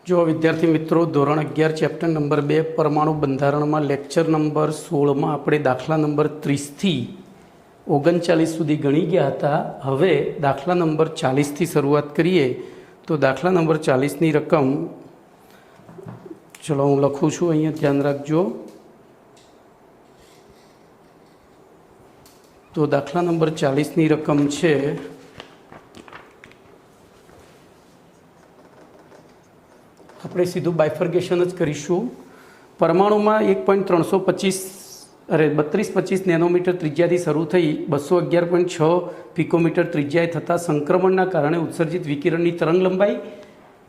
જો વિદ્યાર્થી મિત્રો ધોરણ 11 ચેપ્ટર નંબર 2 પરમાણુ બંધારણમાં લેક્ચર નંબર 16માં આપણે દાખલા નંબર 30 થી 39 સુધી ગણી ગયા હતા. હવે દાખલા નંબર 40 થી શરૂઆત કરીએ. તો દાખલા નંબર 40 ની રકમ ચલો હું લખું છું, અહીંયા ધ્યાન રાખજો. તો દાખલા નંબર 40 ની રકમ છે આપણે સીધું બાયફર્ગેશન જ કરીશું. પરમાણુમાં 3225 નેનોમીટર ત્રિજ્યાથી શરૂ થઈ 211.6 પિકોમીટર ત્રિજ્યાએ થતા સંક્રમણના કારણે ઉત્સર્જિત વિકિરણની તરંગ લંબાઈ,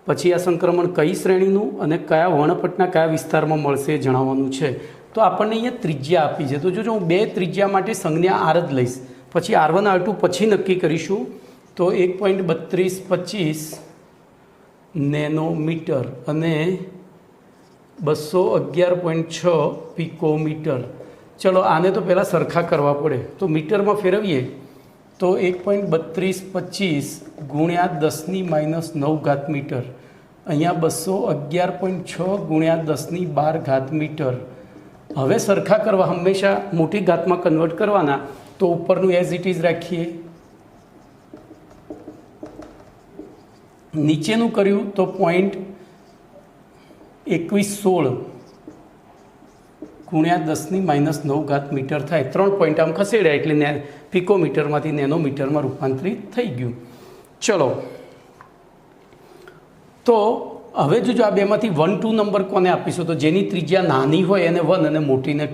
પછી આ સંક્રમણ કઈ શ્રેણીનું અને કયા વર્ણપટના કયા વિસ્તારમાં મળશે એ જણાવવાનું છે. તો આપણને અહીંયા ત્રિજ્યા આપી છે. તો જો હું બે ત્રિજ્યા માટે સંજ્ઞા આર જ લઈશ, પછી R1 R2 પછી નક્કી કરીશું. તો 1.3225 નેનોમીટર અને 211.6 પિકોમીટર. ચલો આને તો પહેલાં સરખા કરવા પડે. તો મીટરમાં ફેરવીએ તો 1.3225 ગુણ્યા 10⁻⁹ મીટર, અહીંયા 211.6 ગુણ્યા 10⁻12 મીટર. હવે સરખા કરવા હંમેશા મોટી ઘાતમાં કન્વર્ટ કરવાના. તો ઉપરનું એઝ ઇટ ઇઝ રાખીએ, નીચેનું કર્યું તો 0.2116 ગુણ્યા 10⁻⁹ મીટર થાય. 3 પોઈન્ટ આમ ખસેડ્યા એટલે પિકોમીટરમાંથી નેનોમીટરમાં રૂપાંતરિત થઈ ગયું. ચલો તો હવે જો આ બેમાંથી 1 2 નંબર કોને આપીશું? તો જેની ત્રિજ્યા નાની હોય એને 1 અને મોટીને 2.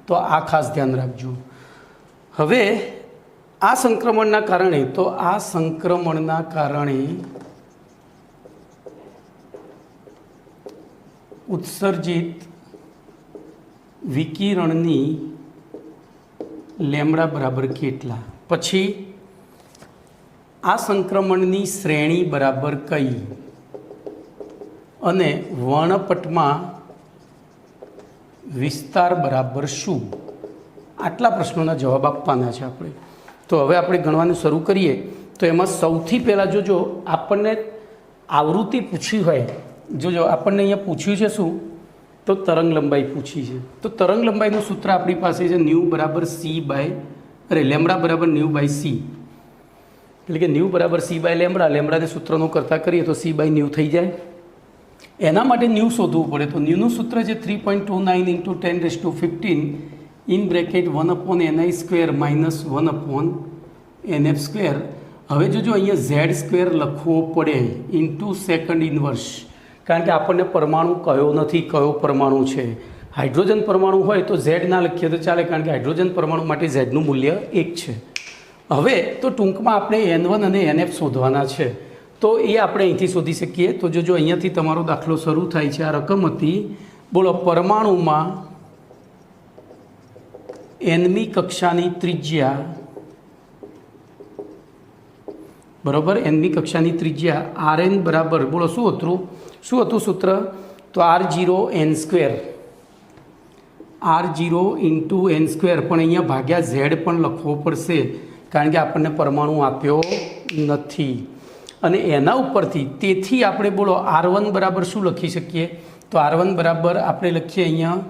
તો આ ખાસ ધ્યાન રાખજો. હવે આ સંક્રમણના કારણે ઉત્સર્જિત વિકિરણની લેમ્બડા બરાબર કેટલા, પછી આ સંક્રમણની શ્રેણી બરાબર કઈ અને વર્ણપટમાં વિસ્તાર બરાબર શું, આટલા પ્રશ્નોના જવાબ આપવાના છે આપણે. તો હવે આપણે ગણવાનું શરૂ કરીએ. તો એમાં સૌથી પહેલાં જોજો આપણને આવૃત્તિ પૂછી હોય, જોજો આપણને અહીંયા પૂછ્યું છે શું? તો તરંગ લંબાઈ પૂછી છે. તો તરંગ લંબાઈનું સૂત્ર આપણી પાસે છે લેમ્બડા બરાબર ν/c, એટલે કે ν/c/લેમ્બડા. લેમ્બડાને સૂત્રનો કરતા કરીએ તો c/ν થઈ જાય. એના માટે ν શોધવું પડે. તો નું સૂત્ર છે 3.29 × 10⁻15 (1/ni² - 1/nf²). હવે જોજો અહીંયા z² લખવો પડે ઇન્ટુ સેકન્ડ ઇન્વર્સ, કારણ કે આપણને પરમાણુ કયો નથી, કયો પરમાણુ છે. હાઇડ્રોજન પરમાણુ હોય તો z ના લખીએ તો ચાલે, કારણ કે હાઇડ્રોજન પરમાણુ માટે ઝેડનું મૂલ્ય 1 છે. હવે તો ટૂંકમાં આપણે N1 અને NF શોધવાના છે. તો એ આપણે અહીંથી શોધી શકીએ. તો જોજો અહીંયાથી તમારો દાખલો શરૂ થાય છે. આ રકમ હતી, બોલો, પરમાણુમાં nમી કક્ષાની ત્રિજ્યા બરાબર, nમી કક્ષાની ત્રિજ્યા Rn બરાબર, બોલો શું હતું સૂત્ર? તો R0n², R0 × n². પણ અહીંયા ભાગ્યા z પણ લખવો પડશે, કારણ કે આપણને પરમાણુ આપ્યો નથી. અને એના ઉપરથી તેથી આપણે બોલો R1 બરાબર શું લખી શકીએ? તો R1 બરાબર આપણે લખીએ અહીંયા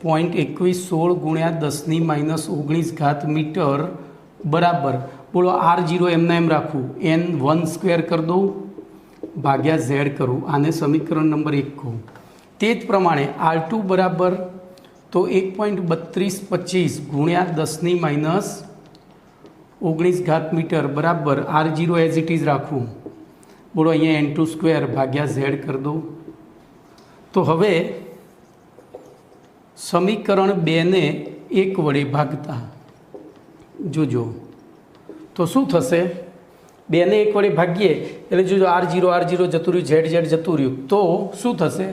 0.2116 ગુણ્યા 10⁻⁹ મીટર બરાબર, બોલો R0 એમના એમ રાખવું, n1² કરી દઉં ભાગ્યા z કરું, આને સમીકરણ નંબર 1 કહું. તે જ પ્રમાણે R2 બરાબર તો 1.3225 ગુણ્યા 10⁻⁹ મીટર બરાબર R0 એઝ ઇટ ઇઝ રાખવું, બોલો અહીંયા n2² ભાગ્યા z કરી દઉં. તો હવે સમીકરણ 2 ને 1 વડે ભાગતા જોજો તો શું થશે? 2 ને 1 વડે ભાગીએ એટલે જોજો R0 જતું રહ્યું, z જતું રહ્યું. તો શું થશે?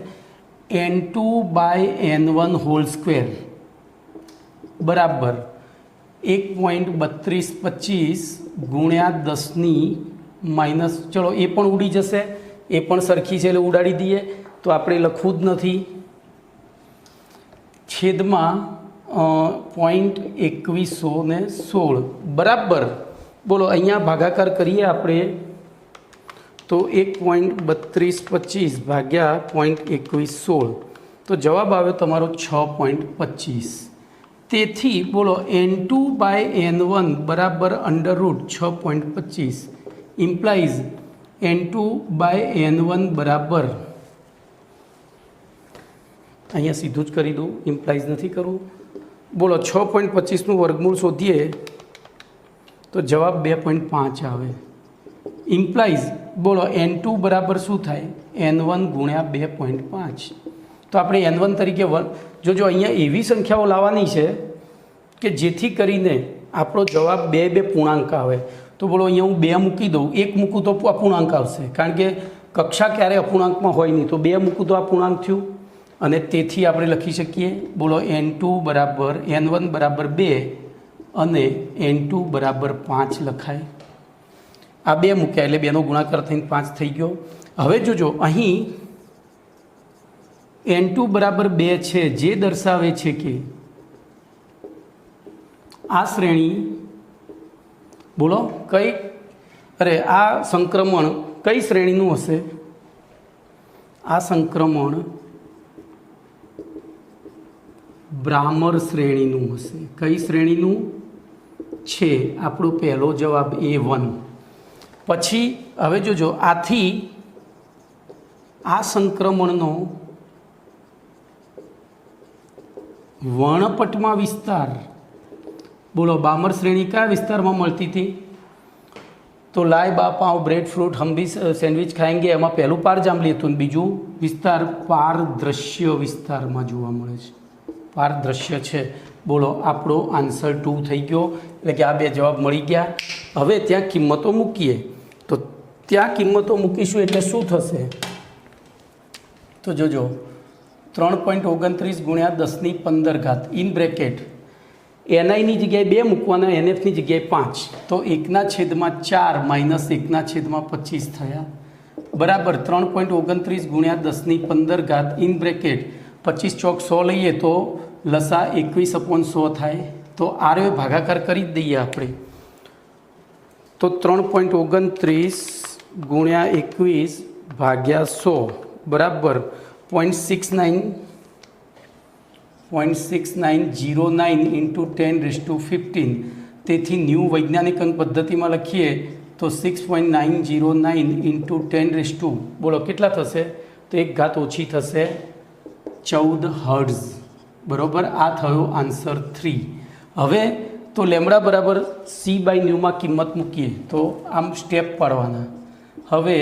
n2/n1² બરાબર 1.3225 ગુણ્યા 10⁻, ચલો એ પણ ઉડી જશે, એ પણ સરખી છે એટલે ઉડાડી દઈએ. તો આપણે લખવું જ નથી, છેદમાં 0.2116 બરાબર, બોલો અહીંયા ભાગાકાર કરીએ આપણે તો 1.3225 ભાગ્યા 0.2116 તો જવાબ આવ્યો તમારો 6.25. તેથી બોલો n2/n1 બરાબર અંડરરૂટ 6.25 ઇમ્પ્લાઇઝ n2/n1 બરાબર, અહીંયા સીધું જ કરી દઉં, ઇમ્પ્લાઇઝ નથી કરવું. બોલો 6.25નું વર્ગમૂળ શોધીએ તો જવાબ 2.5 આવે. ઇમ્પ્લાઇઝ બોલો n2 બરાબર શું થાય, n1 ગુણ્યા 2.5. તો આપણે n1 તરીકે જોજો અહીંયા એવી સંખ્યાઓ લાવવાની છે કે જેથી કરીને આપણો જવાબ બે પૂર્ણાંક આવે. તો બોલો અહીંયા હું 2 મૂકી દઉં, 1 મૂકું તો અપૂર્ણાંક આવશે, કારણ કે કક્ષા ક્યારે અપૂર્ણાંકમાં હોય નહીં. તો 2 મૂકું તો આ પૂર્ણાંક થયું અને તેથી આપણે લખી શકીએ બોલો n2 બરાબર n1 બરાબર 2 અને n2 બરાબર 5 લખાય. આ 2 મૂક્યા એટલે 2નો ગુણાકાર થઈને 5 થઈ ગયો. હવે જોજો અહીં n2 બરાબર 2 છે, જે દર્શાવે છે કે આ શ્રેણી બોલો કઈ આ સંક્રમણ કઈ શ્રેણીનું હશે, આ સંક્રમણ બ્રામર શ્રેણીનું હશે. કઈ શ્રેણીનું છે, આપણો પહેલો જવાબ A1. પછી હવે જોજો આથી આ સંક્રમણનો વર્ણપટમાં વિસ્તાર બોલો બામર શ્રેણી કયા વિસ્તારમાં મળતી હતી, તો લાય બા પાવ બ્રેડ ફ્રૂટ હમ ભી સેન્ડવિચ ખાएंगे એમાં પહેલું પાર જાંબલી હતું અને બીજું વિસ્તાર પારદ્રશ્ય વિસ્તારમાં જોવા મળે છે. પારદ્રશ્ય છે. બોલો આપણો આન્સર 2 થઈ ગયો, એટલે કે આ 2 જવાબ મળી ગયા. હવે ત્યાં કિંમતો મૂકીએ તો ત્યાં કિંમતો મૂકીશું એટલે શું થશે, તો જોજો 3.29 ગુણ્યા 10⁻15 ઇન બ્રેકેટ NIની જગ્યાએ 2 મૂકવાના, NFની જગ્યાએ 5, તો 1/4 માઇનસ 1/25 થયા બરાબર 3.29 ગુણ્યા 10⁻15 ઇન બ્રેકેટ 25 ચોક 100 લઈએ તો લસા 21/100 થાય. તો આરે ભાગાકાર કરી જ દઈએ આપણે. તો 3.29 ગુણ્યા 21 ભાગ્યા 100 બરાબર 0.6909 ઇન્ટુ 10⁻15. તેથી ન્યૂ વૈજ્ઞાનિક અંક પદ્ધતિમાં લખીએ તો 6.909 ઇન્ટુ 10 બોલો કેટલા થશે, તો 1 ઘાત ઓછી થશે 14 હર્ટ્ઝ બરાબર. આ થયો આન્સર 3. હવે તો લેમડા બરાબર c/ન્યૂમાં કિંમત મૂકીએ તો આમ સ્ટેપ પાડવાના. હવે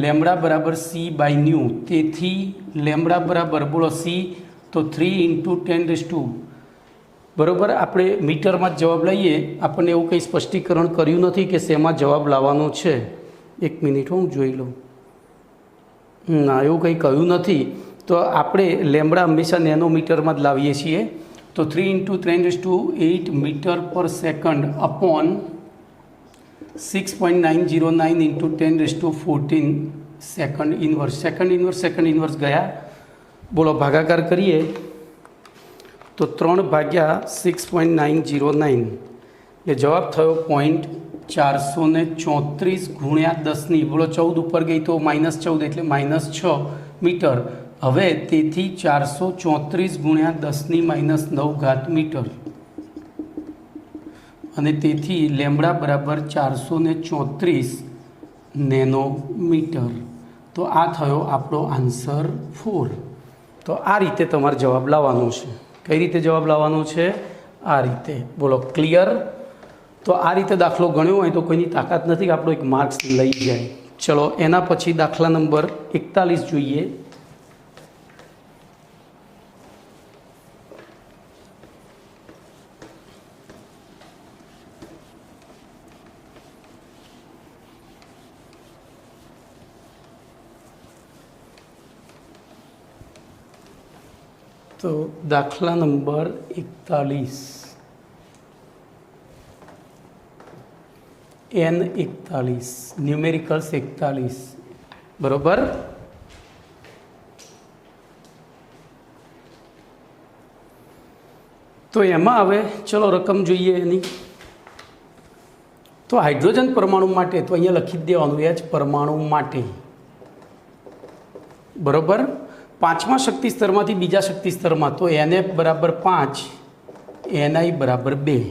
લેમડા બરાબર c/ન્યૂ, તેથી લેમડા બરાબર બોલો c તો 3 ઇન્ટુ 10 બરાબર. આપણે મીટરમાં જ જવાબ લઈએ, આપણને એવું કંઈ સ્પષ્ટીકરણ કર્યું નથી કે શેમાં જવાબ લાવવાનો છે. 1 મિનિટ હું જોઈ લઉં. ના, એવું કંઈ કહ્યું નથી. તો આપણે લેમડા હંમેશા નેનોમીટરમાં જ લાવીએ છીએ. તો 3 ઇન્ટુ 10⁸ મીટર પર second upon 6.909 into 10⁻14 second inverse ગયા. બોલો ભાગાકાર કરીએ તો 3/6.909 એ જવાબ થયો 0.434 ગુણ્યા 10 બોલો 14 ઉપર ગઈ તો -14 એટલે -6 મીટર. હવે તેથી 434 ગુણ્યા 10⁻9 મીટર અને તેથી લેમડા બરાબર 434 નેનોમીટર. તો આ થયો આપણો આન્સર 4. તો આ રીતે તમારે જવાબ લાવવાનો છે. કઈ રીતે જવાબ લાવવાનો છે, આ રીતે. બોલો ક્લિયર. તો આ રીતે દાખલો ગણ્યો હોય તો કોઈની તાકાત નથી કે આપણો એક માર્ક્સ લઈ જાય. ચલો એના પછી દાખલા નંબર 41 જોઈએ. તો દાખલા નંબર 41 N41 ન્યુમેરિકલ્સ 41 બરાબર. તો એમાં હવે ચલો રકમ જોઈએ એની. તો હાઇડ્રોજન પરમાણુ માટે તો અહીંયા લખી જ દેવાનું H પરમાણુ માટે, બરાબર. પાંચમા શક્તિ સ્તરમાંથી બીજા શક્તિ સ્તરમાં તો NF બરાબર 5, Ni બરાબર 2.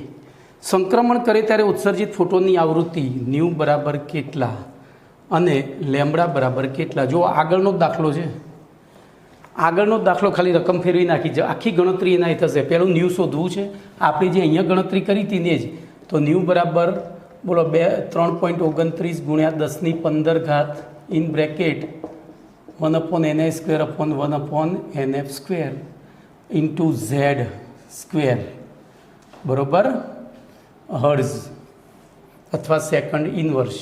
સંક્રમણ કરે ત્યારે ઉત્સર્જિત ફોટોનની આવૃત્તિ ન્યૂ બરાબર કેટલા અને લેમ્બડા બરાબર કેટલા. જો આગળનો જ દાખલો છે, આગળનો દાખલો ખાલી રકમ ફેરવી નાખી, આખી ગણતરી એના થશે. પહેલું ન્યૂ શોધવું છે, આપણે જે અહીંયા ગણતરી કરી હતી ને જ. તો ન્યૂ બરાબર બોલો 3.29 ગુણ્યા 10^15 in bracket 1/ni² into Z² બરાબર હર્ઝ અથવા સેકન્ડ ઇનવર્સ.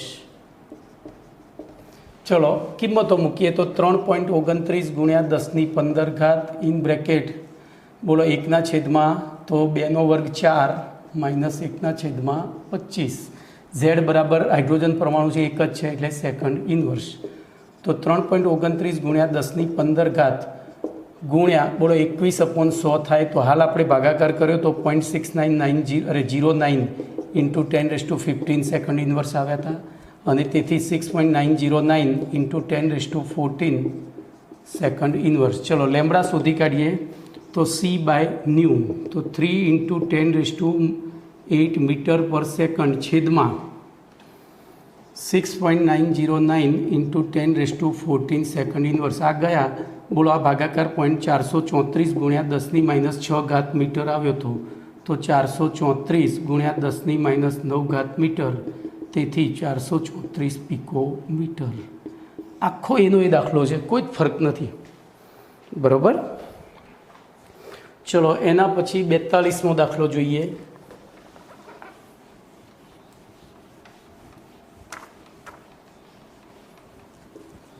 ચલો કિંમતો મૂકીએ તો 3.29 ગુણ્યા 10^15 ઇન બ્રેકેટ બોલો 1/, તો 2^4 માઇનસ 1/25. ઝેડ બરાબર હાઇડ્રોજન પરમાણુ છે એક જ છે એટલે સેકન્ડ ઇનવર્સ. તો 3.29 ગુણ્યા 10^15 ગુણ્યા બોલો 21/100 થાય. તો હાલ આપણે ભાગાકાર કર્યો તો 0.6909 ઇન્ટુ 10⁻15 સેકન્ડ ઇનવર્સ આવ્યા હતા અને તેથી 6.909 ઇન્ટુ 10⁻14 સેકન્ડ ઇનવર્સ. ચલો લેમ્બડા શોધી કાઢીએ તો C/ન્યૂ તો 3 ઇન્ટુ 10⁸8 મીટર પર સેકન્ડ છેદમાં 6.909 ઇન્ટુ 10⁻14 સેકન્ડ ઇનવર્સ. આ ગયા બોલો આ ભાગાકાર 0.434 ગુણ્યા 10⁻6 મીટર આવ્યો હતો. તો 434 ગુણ્યા 10⁻9 મીટર, તેથી 434 પિકોમીટર. આખો એનો એ દાખલો છે, કોઈ જ ફરક નથી, બરાબર. ચલો એના પછી 42મો દાખલો જોઈએ.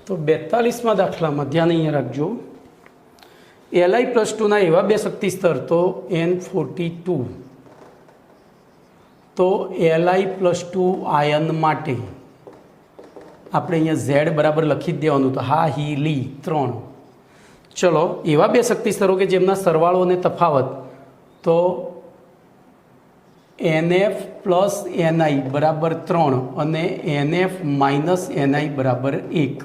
તો 42મા દાખલામાં ધ્યાન અહીંયા રાખજો. Li+2ના એવા બે શક્તિ સ્તર તો N42, તો Li+2 આયન માટે આપણે અહીંયા Z બરાબર લખી જ દેવાનું. તો હા હી લી 3. ચલો એવા બે શક્તિ સ્તરો કે જેમના સરવાળો અને તફાવત તો NF + Ni બરાબર 3 અને NF - Ni બરાબર 1.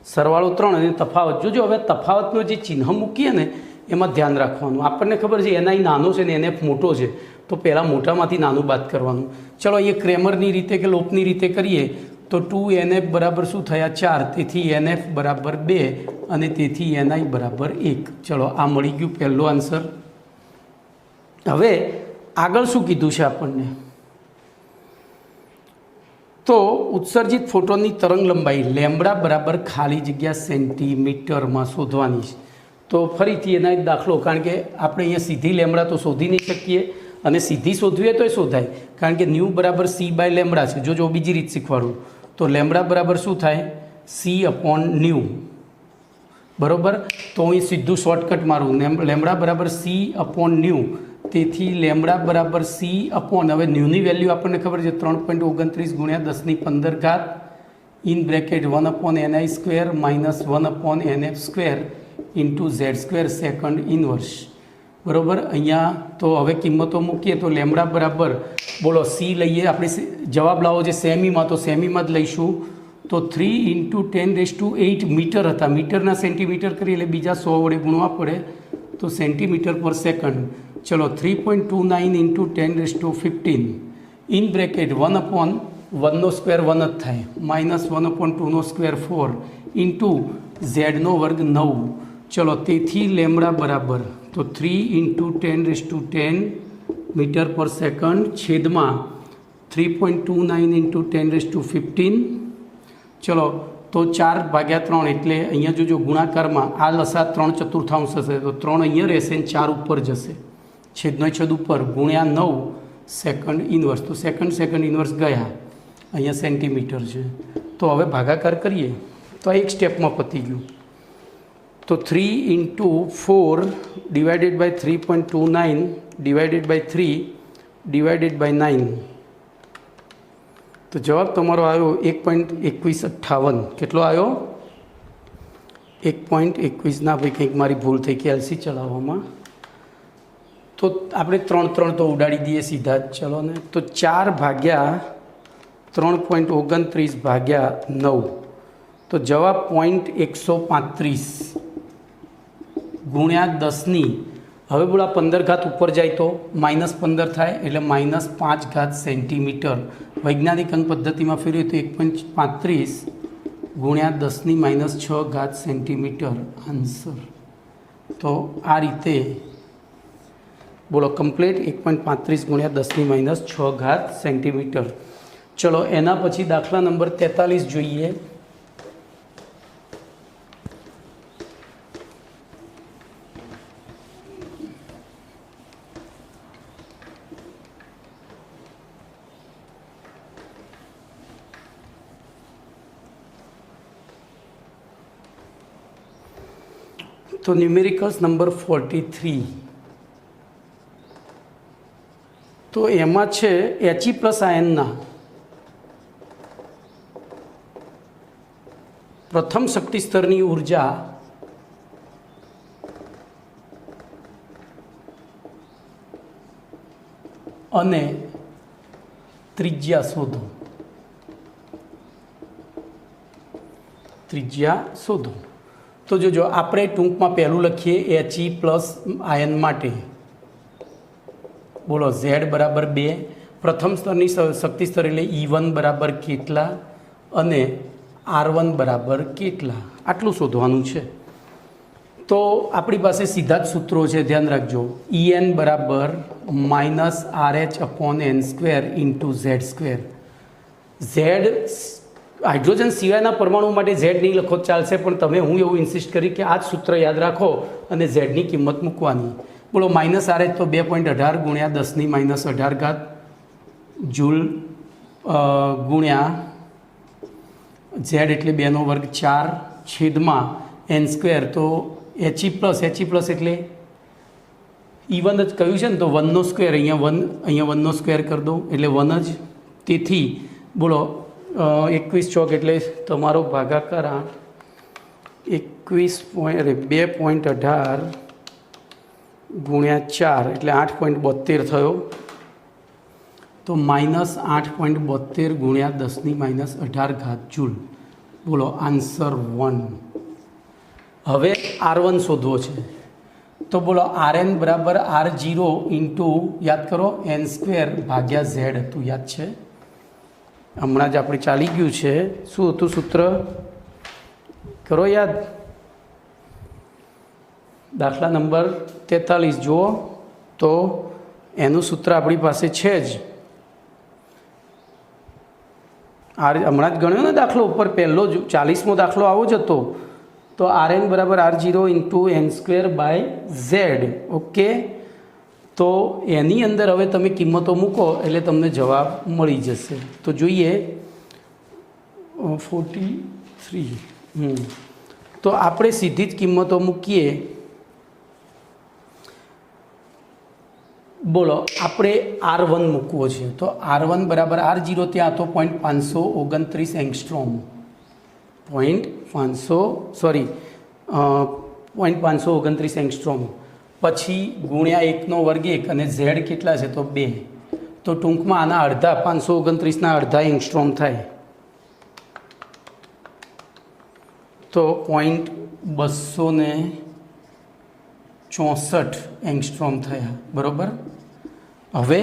સરવાળો 3 અને તફાવત જોજો. હવે તફાવતનો જે ચિહ્ન મૂકીએ ને એમાં ધ્યાન રાખવાનું. આપણને ખબર છે Ni નાનો છે ને NF મોટો છે, તો પહેલાં મોટામાંથી નાનું બાદ કરવાનું. ચલો અહીંયા ક્રેમરની રીતે કે લોપની રીતે કરીએ તો 2NF બરાબર શું થયા 4, તેથી NF બરાબર 2 અને તેથી Ni બરાબર 1. ચલો આ મળી ગયું પહેલો આન્સર. હવે આગળ શું કીધું છે આપણને, તો ઉત્સર્જિત ફોટોનની તરંગ લંબાઈ લેમ્બડા બરાબર ખાલી જગ્યા સેન્ટીમીટરમાં શોધવાની છે. તો ફરીથી એના એક દાખલો, કારણ કે આપણે અહીંયા સીધી લેમ્બડા તો શોધી નહીં શકીએ અને સીધી શોધવી હોય તો એ શોધાય, કારણ કે ન્યૂ બરાબર C/લેમ્બડા છે. જો બીજી રીત શીખવાડું તો લેમ્બડા બરાબર શું થાય C/ન્યૂ, બરાબર. તો હું સીધું શોર્ટકટ મારું, લેમ્બડા બરાબર C/ન્યૂ, તેથી લેમ્બડા બરાબર C/, હવે ન્યૂની વેલ્યુ આપણને ખબર છે 3.29 ગુણ્યા 10^15 in bracket 1/ni² minus 1/nf² into Z² second inverse, બરાબર. અહીંયા તો હવે કિંમતો મૂકીએ તો લેમ્બડા બરાબર બોલો C લઈએ, આપણે જવાબ લાવો છે સેમીમાં, તો સેમીમાં જ લઈશું. તો 3 ઇન્ટુ 10⁸8 મીટર હતા, મીટરના સેન્ટીમીટર કરીએ એટલે બીજા 100 વડે ગુણવા પડે, તો સેન્ટીમીટર પર સેકન્ડ. ચલો 3.29 ઇન્ટુ 10⁻15 ઇન બ્રેકેટ 1/1² 1 જ થાય માઇનસ 1/2² 4 ઇન્ટુ Z² 9. ચલો તેથી લેમ્બડા બરાબર તો 3 ઇન્ટુ 10⁻10 મીટર પર સેકન્ડ છેદમાં 3.29 ઇન્ટુ 10⁻15. ચલો તો 4/3 એટલે અહીંયા જોજો ગુણાકારમાં આ લસા 3/4 હશે, તો 3 અહીંયા રહેશે ને 4 ઉપર જશે, છેદનો છેદ ઉપર ગુણ્યા 9 સેકન્ડ ઇનવર્સ. તો સેકન્ડ ઇનવર્સ ગયા, અહીંયા સેન્ટીમીટર છે. તો હવે ભાગાકાર કરીએ તો આ એક સ્ટેપમાં પતી ગયું. તો 3 into 4 divided by 3.29 divided by 3 divided by 9. તો જવાબ તમારો આવ્યો 1.2158. કેટલો આવ્યો 1.21. ના ભાઈ કંઈક મારી ભૂલ થઈ કે એલસી ચલાવવામાં, તો આપણે 3 તો ઉડાડી દઈએ સીધા જ. ચલો ને, તો 4/3 3.29 ભાગ્યા 9 તો જવાબ 0.135 ગુણ્યા 10ની હવે બોલા 15 ઘાત ઉપર જાય તો -15 થાય એટલે -5 ઘાત સેન્ટીમીટર વૈજ્ઞાનિક અંક પદ્ધતિમાં ફેરવીએ તો 1.35 ગુણ્યા 10ની -6 ઘાત સેન્ટીમીટર આન્સર. તો આ રીતે બોલો કમ્પ્લીટ 1.35 ગુણ્યા 10ની -6 ઘાત સેન્ટીમીટર. ચલો એના પછી દાખલા નંબર 43 જોઈએ. તો ન્યુમેરિકલ્સ નંબર 43 તો એમાં છે He પ્લસ આયનના પ્રથમ શક્તિ સ્તરની ઉર્જા અને ત્રિજ્યા શોધો. તો જો આપણે ટૂંકમાં પહેલું લખીએ He પ્લસ આયન માટે બોલો Z બરાબર 2 પ્રથમ સ્તરની શક્તિ સ્તર એટલે E1 બરાબર કેટલા અને R1 બરાબર કેટલા આટલું શોધવાનું છે. તો આપણી પાસે સીધા જ સૂત્રો છે, ધ્યાન રાખજો. En બરાબર -RH/n² Z². Z હાઇડ્રોજન સિવાયના પરમાણુ માટે Z નહીં લખો ચાલશે, પણ તમે હું એવું ઇન્સિસ્ટ કરી કે આ જ સૂત્ર યાદ રાખો અને ઝેડની કિંમત મૂકવાની. બોલો -RH તો 2.18 ગુણ્યા 10ની -18 ઘાત જૂલ ગુણ્યા Z એટલે 2 નો વર્ગ 4 છેદમાં n² તો He પ્લસ એટલે E1 જ કહ્યું છે ને તો 1 નો સ્ક્વેર અહીંયા 1 નો સ્ક્વેર કરી દો એટલે 1 જ. તેથી બોલો 21 ચોક એટલે તમારો ભાગાકાર 2.18 ગુણ્યા 4 એટલે 8.72 થયો. તો -8.72 ગુણ્યા 10ની -18 ઘાત જૂલ. બોલો આન્સર 1. હવે R1 શોધવો છે તો બોલો Rn બરાબર R0 ઇન્ટુ યાદ કરો n² ભાગ્યા Z હતું, યાદ છે? હમણાં જ આપણે ચાલી ગયું છે. શું હતું સૂત્ર? કરો યાદ. દાખલા નંબર 43 જુઓ તો એનું સૂત્ર આપણી પાસે છે જ. હમણાં જ ગણ્યો ને દાખલો ઉપર, પહેલો જ 40મો દાખલો આવો જ હતો. તો Rn બરાબર R0 into n² by Z. Okay, તો એની અંદર હવે તમે કિંમતો મૂકો એટલે તમને જવાબ મળી જશે. તો જોઈએ 43. તો આપણે સીધી જ કિંમતો મૂકીએ. બોલો આપણે R1 મૂકવો છે તો R1 બરાબર R0 ત્યાં હતો 0.529 એંગસ્ટ્રોમ. 0.529 એંગસ્ટ્રોમ પછી ગુણ્યા 1 નો વર્ગ 1 અને Z કેટલા છે તો 2. તો ટૂંકમાં આના અડધા 529ના અડધા એંગસ્ટ્રોમ થાય તો 0.264 એંગસ્ટ્રોમ થયા. બરાબર. હવે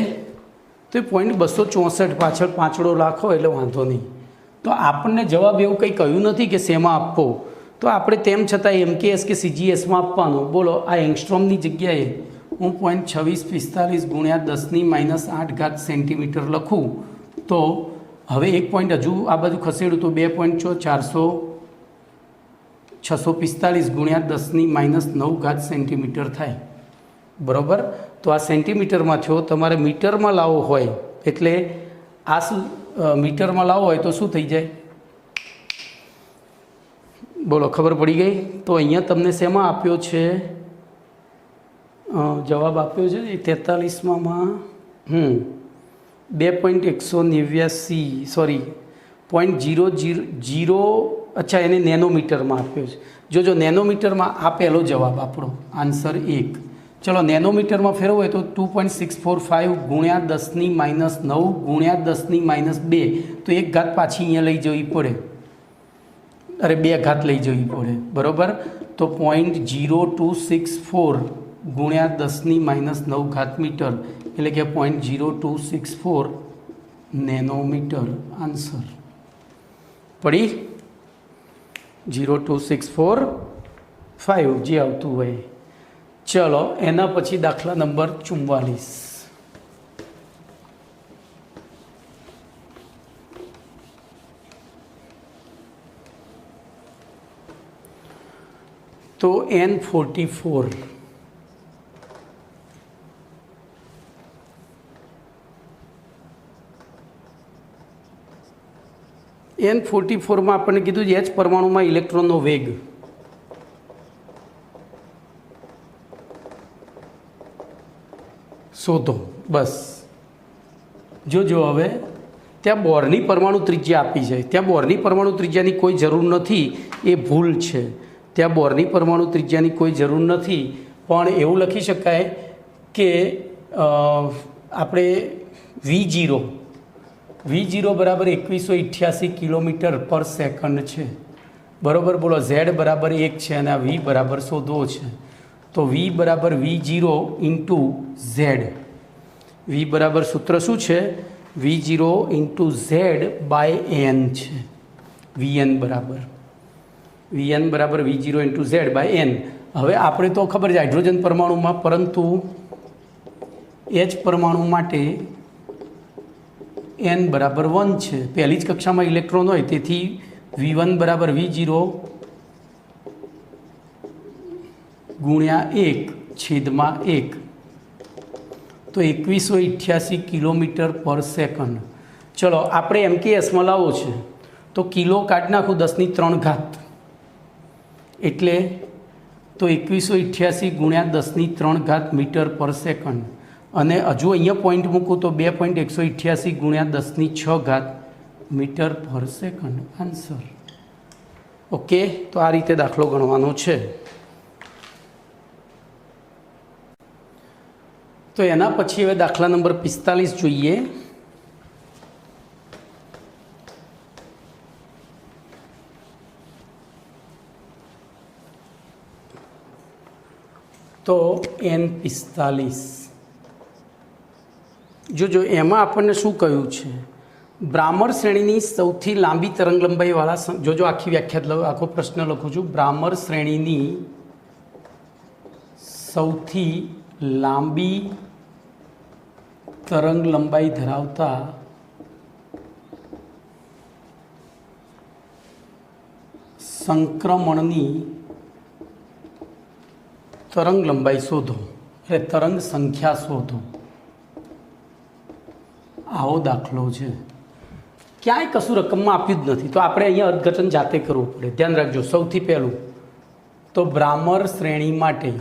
તો 0.264 પાછળ પાંચડો રાખો એટલે વાંધો નહીં. તો આપણને જવાબ એવું કંઈ કહ્યું નથી કે શેમાં આપવો, તો આપણે તેમ છતાં MKS કે CGSમાં આપવાનો. બોલો આ એંગસ્ટ્રોમની જગ્યાએ હું 0.2645 ગુણ્યા 10ની -8 ઘાત સેન્ટીમીટર લખું તો હવે 1 પોઈન્ટ હજુ આ બાજુ ખસેડું તો 2.645 ગુણ્યા 10ની -9 ઘાત સેન્ટીમીટર થાય. બરાબર. તો આ સેન્ટીમીટરમાં થયો. તમારે મીટરમાં લાવવો હોય એટલે આ મીટરમાં લાવવો હોય તો શું થઈ જાય? બોલો ખબર પડી ગઈ? તો અહીંયા તમને શેમાં આપ્યો છે જવાબ આપ્યો છે 43માં 2.189 સોરી 0.000 અચ્છા એને નેનોમીટરમાં આપ્યો છે. જો નેનોમીટરમાં આ પહેલો જવાબ આપણો આન્સર 1. ચલો નેનોમીટરમાં ફેરવો હોય તો 2.645 ગુણ્યા 10⁻9 ગુણ્યા 10⁻2 તો 1 ઘાત પાછી અહીંયા લઈ જવી પડે, અરે 2 ઘાત લઈ જવી પડે, બરાબર. તો 0.0264 ગુણ્યા 10⁻9 ઘાત મીટર એટલે કે 0.0264 નેનોમીટર આન્સર પડી. 0.2645 જે આવતું હોય. ચલો એના પછી દાખલા નંબર 44. તો N44 N44માં આપણને કીધું છે H પરમાણુમાં ઇલેક્ટ્રોનનો વેગ. શોધો. બસ જોજો હવે ત્યાં બોરની પરમાણુ ત્રિજ્યા આપી છે. ત્યાં બોરની પરમાણુ ત્રિજ્યાની કોઈ જરૂર નથી, એ ભૂલ છે. ત્યાં બોરની પરમાણુ ત્રિજ્યાની કોઈ જરૂર નથી, પણ એવું લખી શકાય કે આપણે V0 બરાબર 2188 કિલોમીટર પર સેકન્ડ છે, બરાબર. બોલો Z બરાબર 1 છે અને આ V બરાબર શોધવો છે. તો V બરાબર V0 ઇન્ટુ Z. V બરાબર સૂત્ર શું છે? V0 into Z by N છે. VN બરાબર V0 into Z by N. હવે આપણે તો ખબર છે હાઇડ્રોજન પરમાણુમાં, પરંતુ H પરમાણુ માટે N બરાબર 1 છે. પહેલી જ કક્ષામાં ઇલેક્ટ્રોન હોય, તેથી V1 બરાબર V0 ગુણ્યા 1/1 તો 2188 કિલોમીટર પર સેકન્ડ. ચલો આપણે MKSમાં લાવવો છે તો કિલો કાઢી નાખું 10⁻³ ઘાત, એટલે તો 2188 ગુણ્યા 10⁻³ ઘાત મીટર પર સેકન્ડ. અને હજુ અહીંયા પોઈન્ટ મૂકું તો 2.188 ગુણ્યા 10⁶ ઘાત મીટર પર સેકન્ડ આન્સર. ઓકે, તો આ રીતે દાખલો ગણવાનો છે. તો એના પછી હવે દાખલા નંબર 45 જોઈએ. તો N45 જોજો, એમાં આપણને શું કહ્યું છે? બ્રાહ્મર શ્રેણીની સૌથી લાંબી તરંગ લંબાઈવાળા, જોજો આખી વ્યાખ્યા આખો પ્રશ્ન લખું છું. બ્રાહ્મર શ્રેણીની સૌથી લાંબી તરંગ લંબાઈ ધરાવતા સંક્રમણની તરંગ લંબાઈ શોધો, એટલે તરંગ સંખ્યા શોધો. આવો દાખલો છે. ક્યાંય કશું રકમમાં આપ્યું જ નથી, તો આપણે અહીંયા અર્થઘટન જાતે કરવું પડે. ધ્યાન રાખજો. સૌથી પહેલું તો બ્રાહ્મર શ્રેણી માટે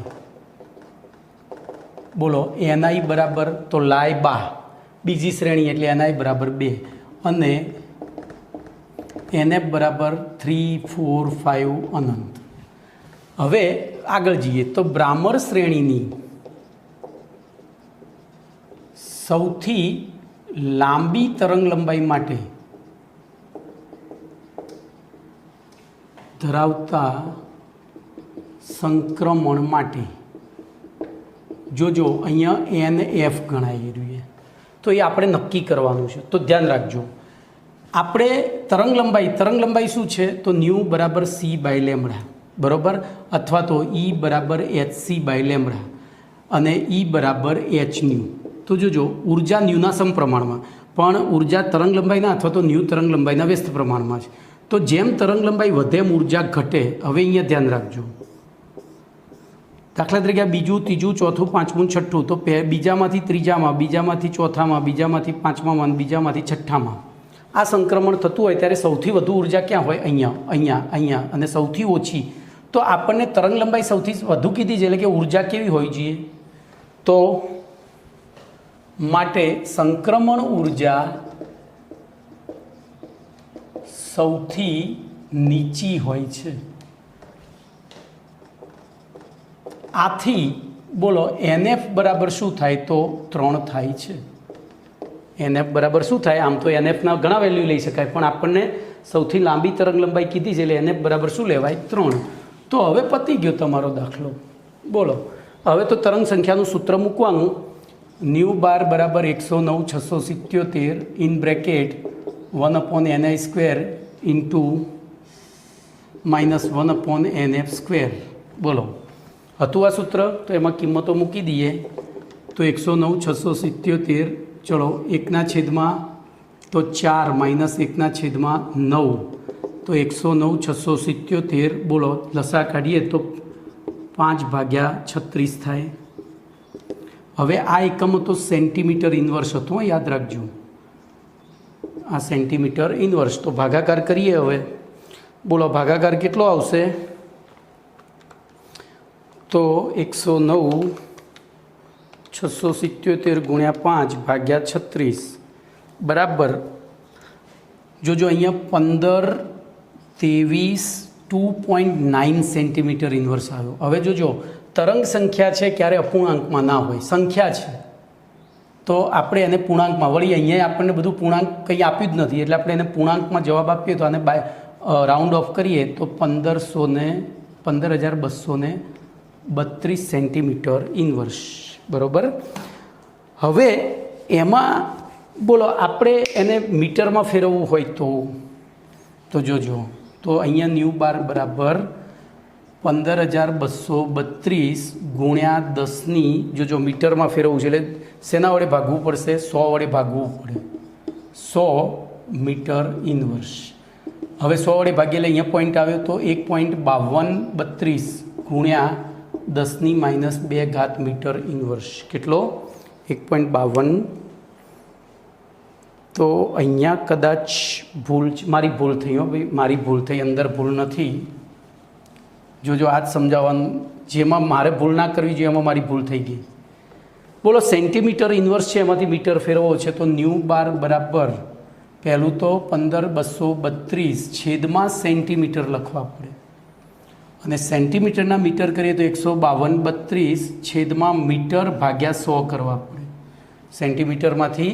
બોલો NI બરાબર તો લાય બા, બીજી શ્રેણી એટલે NI બરાબર 2 અને NF બરાબર 3, 4, 5 અનંત. હવે આગળ જઈએ તો બ્રાહ્મર શ્રેણીની સૌથી લાંબી તરંગ લંબાઈ માટે ધરાવતા સંક્રમણ માટે જોજો અહીંયા NF ગણાઈ રહ્યું છે, તો એ આપણે નક્કી કરવાનું છે. તો ધ્યાન રાખજો. આપણે તરંગ લંબાઈ શું છે? તો ન્યૂ બરાબર C બાય લેમડા, બરાબર, અથવા તો E બરાબર HC બાય લેમડા અને E બરાબર H ન્યૂ. તો જોજો ઉર્જા ન્યૂના સમપ્રમાણમાં, પણ ઉર્જા તરંગ લંબાઈના અથવા તો ન્યૂ તરંગ લંબાઈના વ્યસ્ત પ્રમાણમાં છે. તો જેમ તરંગ લંબાઈ વધે એમ ઉર્જા ઘટે. હવે અહીંયા ધ્યાન રાખજો. દાખલા તરીકે બીજું, ત્રીજું, ચોથું, પાંચમું, છઠ્ઠું, તો બીજામાંથી ત્રીજામાં, બીજામાંથી ચોથામાં, બીજામાંથી પાંચમામાં, બીજામાંથી છઠ્ઠામાં આ સંક્રમણ થતું હોય ત્યારે સૌથી વધુ ઉર્જા ક્યાં હોય? અહીંયા અને સૌથી ઓછી. તો આપણને તરંગ લંબાઈ સૌથી વધુ કીધી છે, એટલે કે ઉર્જા કેવી હોવી જોઈએ? તો માટે સંક્રમણ ઉર્જા સૌથી નીચી હોય છે. આથી બોલો NF બરાબર શું થાય? તો 3 થાય છે. NF બરાબર શું થાય? આમ તો NFના ઘણા વેલ્યુ લઈ શકાય, પણ આપણને સૌથી લાંબી તરંગ લંબાઈ કીધી છે, એટલે NF બરાબર શું લેવાય? 3. તો હવે પતી ગયો તમારો દાખલો. બોલો હવે તો તરંગ સંખ્યાનું સૂત્ર મૂકવાનું. ન્યૂ બાર બરાબર 109,677 in bracket 1/ni² into -1/nf². બોલો હતું આ સૂત્ર? તો એમાં કિંમતો મૂકી દઈએ. તો 109,677, ચલો 1/4 તો 4 -1/9, તો 109,677. બોલો લસા કાઢીએ તો 5/36 થાય. હવે આ એકમ તો સેન્ટીમીટર ઇન્વર્સ હતો, યાદ રાખજો. આ સેન્ટીમીટર ઇન્વર્સ. તો ભાગાકાર કરીએ હવે. બોલો ભાગાકાર કેટલો આવશે? તો 109,677 ગુણ્યા 5/36 બરાબર. જોજો અહીંયા 15, 23, 2.9 સેન્ટીમીટર ઇન્વર્સ આવ્યો. હવે જોજો તરંગ સંખ્યા છે, ક્યારે અપૂર્ણાંકમાં ના હોય, સંખ્યા છે તો આપણે એને પૂર્ણાંકમાં, વળી અહીંયા આપણને બધું પૂર્ણાંક કંઈ આપ્યું જ નથી, એટલે આપણે એને પૂર્ણાંકમાં જવાબ આપીએ તો આને રાઉન્ડ ઓફ કરીએ તો 15,232 સેન્ટીમીટર ઇન્વર્સ. બરાબર. હવે એમાં બોલો આપણે એને મીટરમાં ફેરવવું હોય તો જોજો, તો અહીંયા ન્યૂ બાર બરાબર 15,232 ગુણ્યા 10ની, જોજો મીટરમાં ફેરવવું છે એટલે શેના વડે ભાગવું પડશે? 100 વડે ભાગવું પડે. 100 મીટર ઇન્વર્સ. હવે 100 વડે ભાગીએ એટલે અહીંયા પોઈન્ટ આવ્યો તો 1.5232 ગુણ્યા 10⁻²² મીટર ઇન્વર્સ. કેટલો? 1.52. તો અહીંયા કદાચ મારી ભૂલ થઈ હો ભાઈ, મારી ભૂલ થઈ, અંદર ભૂલ નથી. જોજો આ જ સમજાવવાનું, જેમાં મારે ભૂલ ના કરવી જોઈએ એમાં મારી ભૂલ થઈ ગઈ. બોલો સેન્ટીમીટર ઇન્વર્સ છે, એમાંથી મીટર ફેરવવો છે, તો ન્યૂ બાર બરાબર પહેલું તો 15,232 છેદમાં સેન્ટીમીટર લખવા પડે, અને સેન્ટીમીટરના મીટર કરીએ તો 152.32 છેદમાં મીટર ભાગ્યા 100 કરવા પડે. સેન્ટીમીટરમાંથી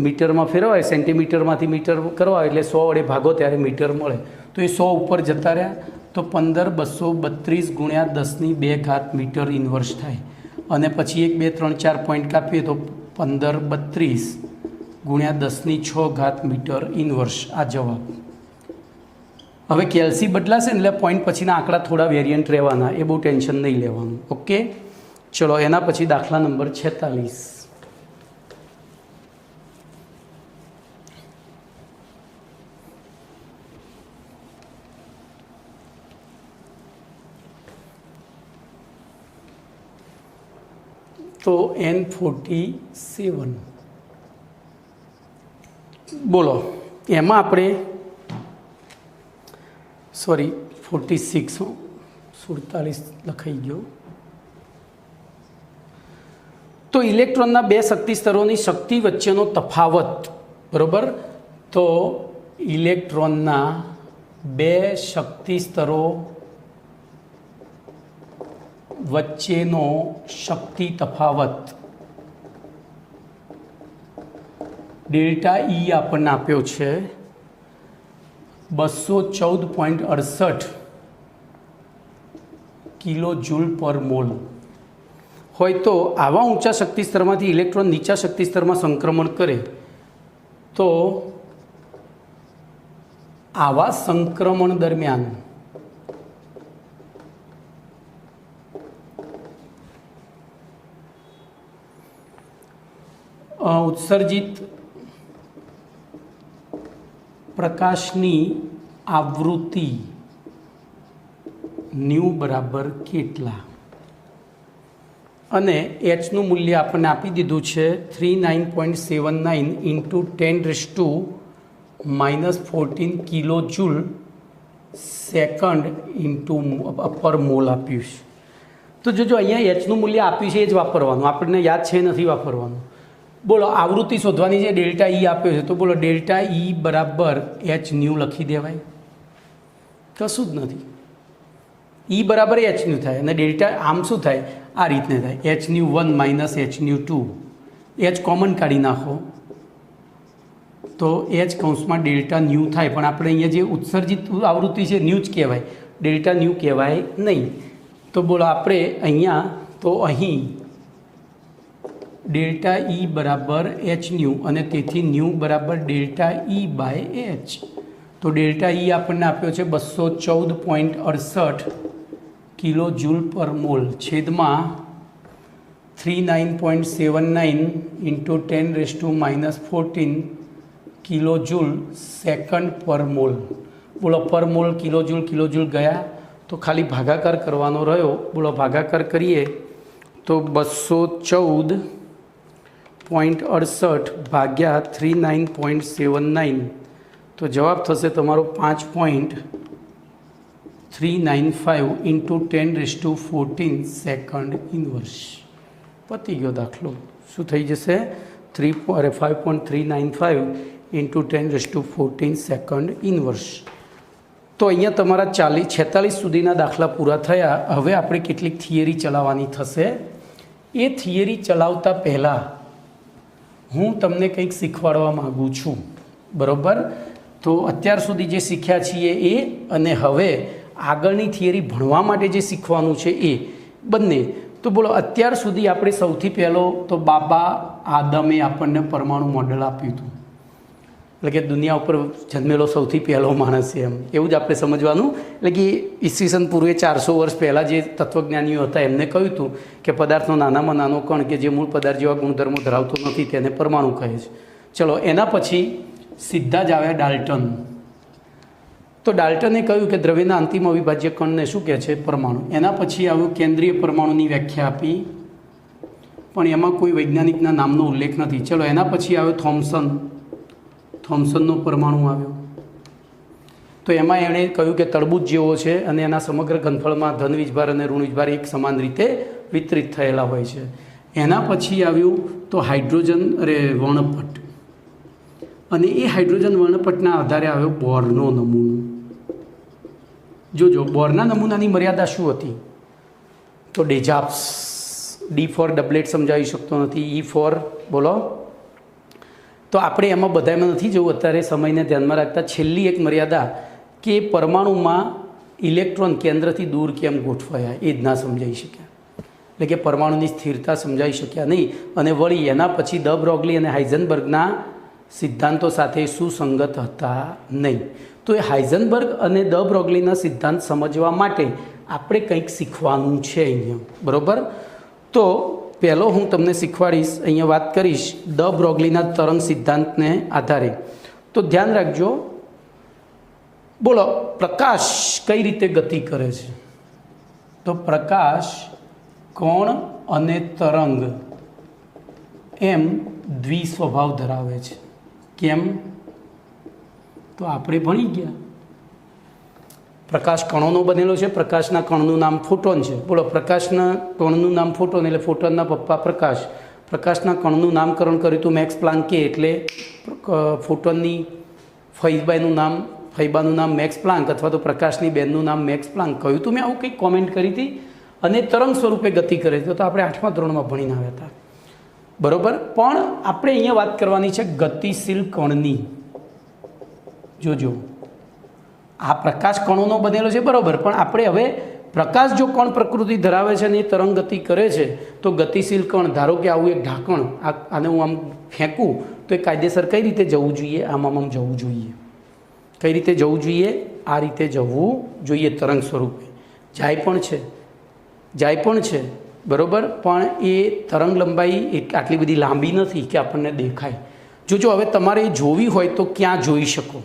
મીટરમાં ફેરવાય, સેન્ટીમીટરમાંથી મીટર કરવા એટલે 100 વડે ભાગો ત્યારે મીટર મળે. તો એ 100 ઉપર જતા રહ્યા તો 15,232 ગુણ્યા 10⁻² મીટર ઇન્વર્સ થાય. અને પછી 1, 2, 3, 4 પોઈન્ટ કાપીએ તો 1532 ગુણ્યા 10⁶ મીટર ઇન્વર્સ. આ જવાબ. હવે કેલ્સી બદલાશે ને એટલે પોઈન્ટ પછીના આંકડા થોડા વેરિયન્ટ રહેવાના, એ બહુ ટેન્શન નહીં લેવાનું. ઓકે, ચલો એના પછી દાખલા નંબર 46. તો N47. બોલો એમાં આપણે 46 લખાઈ ગયો. તો ઇલેક્ટ્રોનના 2 શક્તિ સ્તરોની શક્તિ વચ્ચેનો તફાવત. બરાબર. તો ઇલેક્ટ્રોનના 2 શક્તિ સ્તરો વચ્ચેનો શક્તિ તફાવત ΔE આપણને આપ્યો છે 214.68 કિલો જૂલ પર મોલ હોય. તો આવા ઊંચા શક્તિ સ્તરમાંથી ઇલેક્ટ્રોન નીચા શક્તિ સ્તરમાં સંક્રમણ કરે તો આવા સંક્રમણ દરમિયાન ઉત્સર્જિત પ્રકાશની આવૃત્તિ ન્યૂ બરાબર કેટલા? અને એચનું મૂલ્ય આપણને આપી દીધું છે 39.79 × 10⁻14 કિલો જૂલ સેકન્ડ પર મોલ આપ્યું છે. તો જોજો અહીંયા એચનું મૂલ્ય આપ્યું છે એ જ વાપરવાનું, આપણને યાદ છે નથી વાપરવાનું. બોલો આવૃત્તિ શોધવાની છે, ΔE આપ્યો છે, તો બોલો ΔE બરાબર h ન્યૂ લખી દેવાય, કશું જ નથી. ઈ બરાબર એચ ન્યુ થાય અને ડેલ્ટા આમ શું થાય આ રીતને થાય H new 1 minus H new 2 H common કાઢી નાખો તો એચ કૌંસમાં ડેલ્ટા ન્યુ થાય પણ આપણે અહીંયા જે ઉત્સર્જિત આવૃત્તિ છે ન્યુ જ કહેવાય ડેલ્ટા ન્યુ કહેવાય નહીં તો બોલો આપણે અહીંયા તો અહીં ડેલ્ટા ઈ બરાબર એચ ન્યુ અને તેથી ન્યુ બરાબર ડેલ્ટા ઈ બાય એચ તો ડેલ્ટા ઈ આપણને આપ્યો છે 214.68 કિલો જૂલ પર મોલ છેદમાં 39.79 ઇન્ટુ 10⁻⁻14 કિલો જૂલ સેકન્ડ પર મોલ બોલો પર મોલ કિલો જૂલ ગયા તો ખાલી ભાગાકાર કરવાનો રહ્યો બોલો ભાગાકાર કરીએ તો 214.68 ભાગ્યા 39.79 તો જવાબ થશે તમારો 5.395 ઇન્ટુ 10⁻14 સેકન્ડ ઇન્વર્સ પતી ગયો દાખલો શું થઈ જશે 5.395 ઇન્ટુ 10⁻14 સેકન્ડ ઇન્વર્સ તો અહીંયા તમારા 46 સુધીના દાખલા પૂરા થયા હવે આપણે કેટલીક થિયરી ચલાવવાની થશે એ થિયરી ચલાવતા પહેલાં હું તમને કંઈક શીખવાડવા માગું છું બરાબર તો અત્યાર સુધી જે શીખ્યા છીએ એ અને હવે આગળની થિયરી ભણવા માટે જે શીખવાનું છે એ બંને તો બોલો અત્યાર સુધી આપણે સૌથી પહેલો તો બાબા આદમે આપણને પરમાણુ મોડેલ આપ્યું હતું એટલે કે દુનિયા ઉપર જન્મેલો સૌથી પહેલો માણસ છે એમ એવું જ આપણે સમજવાનું એટલે કે ઈસવીસન પૂર્વે 400 વર્ષ પહેલાં જે તત્વજ્ઞાનીઓ હતા એમને કહ્યું હતું કે પદાર્થનો નાનામાં નાનો કણ કે જે મૂળ પદાર્થ જેવા ગુણધર્મો ધરાવતો નથી તેને પરમાણુ કહે છે ચલો એના પછી સીધા જ આવ્યા ડાલ્ટન તો ડાલ્ટને કહ્યું કે દ્રવ્યના અંતિમ અવિભાજ્ય કણને શું કહે છે પરમાણુ એના પછી આવ્યું કેન્દ્રીય પરમાણુની વ્યાખ્યા આપી પણ એમાં કોઈ વૈજ્ઞાનિકના નામનો ઉલ્લેખ નથી ચલો એના પછી આવ્યો થોમ્સનનો પરમાણુ આવ્યો તો એમાં એણે કહ્યું કે તરબૂચ જેવો છે અને એના સમગ્ર ઘનફળમાં ધન વીજભાર અને ઋણ વીજભાર એક સમાન રીતે વિતરિત થયેલા હોય છે એના પછી આવ્યું તો હાઇડ્રોજન વર્ણપટ અને એ હાઇડ્રોજન વર્ણપટના આધારે આવ્યો બોરનો નમૂનો જોજો બોરના નમૂનાની મર્યાદા શું હતી તો ડેઝાપ્સ ડી ફોર ડબલેટ સમજાવી શકતો નથી ઈ ફોર બોલો તો આપણે એમાં બધામાં નથી જવું અત્યારે સમયને ધ્યાનમાં રાખતા છેલ્લી એક મર્યાદા કે પરમાણુમાં ઇલેક્ટ્રોન કેન્દ્રથી દૂર કેમ ગોઠવાયા એ જ ના સમજાઈ શક્યા એટલે કે પરમાણુની સ્થિરતા સમજાઈ શક્યા નહીં અને વળી એના પછી દ બ્રોગલી અને હાઇઝનબર્ગના સિદ્ધાંતો સાથે સુસંગત હતા નહીં તો એ હાઇઝનબર્ગ અને દ બ્રોગલીના સિદ્ધાંત સમજવા માટે આપણે કંઈક શીખવાનું છે અહીંયા બરાબર તો પહેલો હું તમને શીખવાડીશ અહીંયા વાત કરીશ દ બ્રોગલીના તરંગ સિદ્ધાંતને આધારે તો ધ્યાન રાખજો બોલો પ્રકાશ કઈ રીતે ગતિ કરે છે તો પ્રકાશ કોણ અને તરંગ એમ દ્વિસ્વભાવ ધરાવે છે કેમ તો આપણે ભણી ગયા પ્રકાશ કણોનો બનેલો છે પ્રકાશના કણનું નામ ફોટોન છે બોલો પ્રકાશના કણનું નામ ફોટોન એટલે ફોટોનના પપ્પા પ્રકાશ પ્રકાશના કણનું નામકરણ કર્યું હતું મેક્સ પ્લાન્કે એટલે ફોટોનની ફૈબાનું નામ મેક્સ પ્લાન્ક અથવા તો પ્રકાશની બેનનું નામ મેક્સ પ્લાન્ક કહ્યું હતું મેં આવું કંઈક કોમેન્ટ કરી હતી અને તરંગ સ્વરૂપે ગતિ કરે છે તો આપણે 8મા ધોરણમાં ભણીને આવ્યા હતા બરાબર પણ આપણે અહીંયા વાત કરવાની છે ગતિશીલ કણની જોજો આ પ્રકાશ કણોનો બનેલો છે બરાબર પણ આપણે હવે પ્રકાશ જો કણ પ્રકૃતિ ધરાવે છે અને એ તરંગ ગતિ કરે છે તો ગતિશીલ કણ ધારો કે આવું એક ઢાંકણ આને હું આમ ફેંકું તો એ કાયદેસર કઈ રીતે જવું જોઈએ આમ જવું જોઈએ કઈ રીતે જવું જોઈએ આ રીતે જવું જોઈએ તરંગ સ્વરૂપે જાય પણ છે બરાબર પણ એ તરંગ લંબાઈ આટલી બધી લાંબી નથી કે આપણને દેખાય જો હવે તમારે જોવી હોય તો ક્યાં જોઈ શકો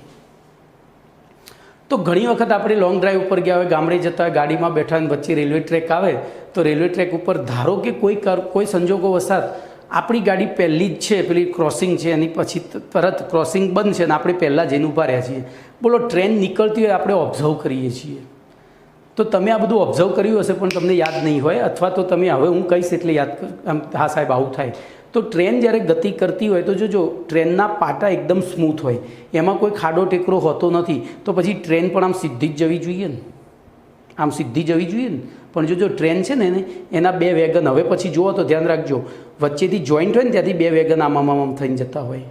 તો ઘણી વખત આપણે લોંગ ડ્રાઈવ ઉપર ગયા હોય ગામડે જતા ગાડીમાં બેઠા અને વચ્ચે રેલવે ટ્રેક આવે તો રેલવે ટ્રેક ઉપર ધારો કે કોઈ સંજોગો વસાત આપણી ગાડી પહેલી જ છે પેલી ક્રોસિંગ છે એની પછી તરત ક્રોસિંગ બંધ છે અને આપણે પહેલાં જઈને ઊભા રહ્યા છીએ બોલો ટ્રેન નીકળતી હોય આપણે ઓબ્ઝર્વ કરીએ છીએ તો તમે આ બધું ઓબ્ઝર્વ કર્યું હશે પણ તમને યાદ નહીં હોય અથવા તો તમે હવે હું કહીશ એટલે યાદ હા સાહેબ આવું થાય તો ટ્રેન જ્યારે ગતિ કરતી હોય તો જો ટ્રેનના પાટા એકદમ સ્મૂથ હોય એમાં કોઈ ખાડો ટેકરો હોતો નથી તો પછી ટ્રેન પણ આમ સીધી જ જવી જોઈએ ને આમ સીધી જવી જોઈએ ને, પણ જો ટ્રેન છે ને એના બે વેગન, હવે પછી જુઓ તો ધ્યાન રાખજો, વચ્ચેથી જોઈન્ટ હોય ને ત્યાંથી બે વેગન આમ થઈને જતા હોય,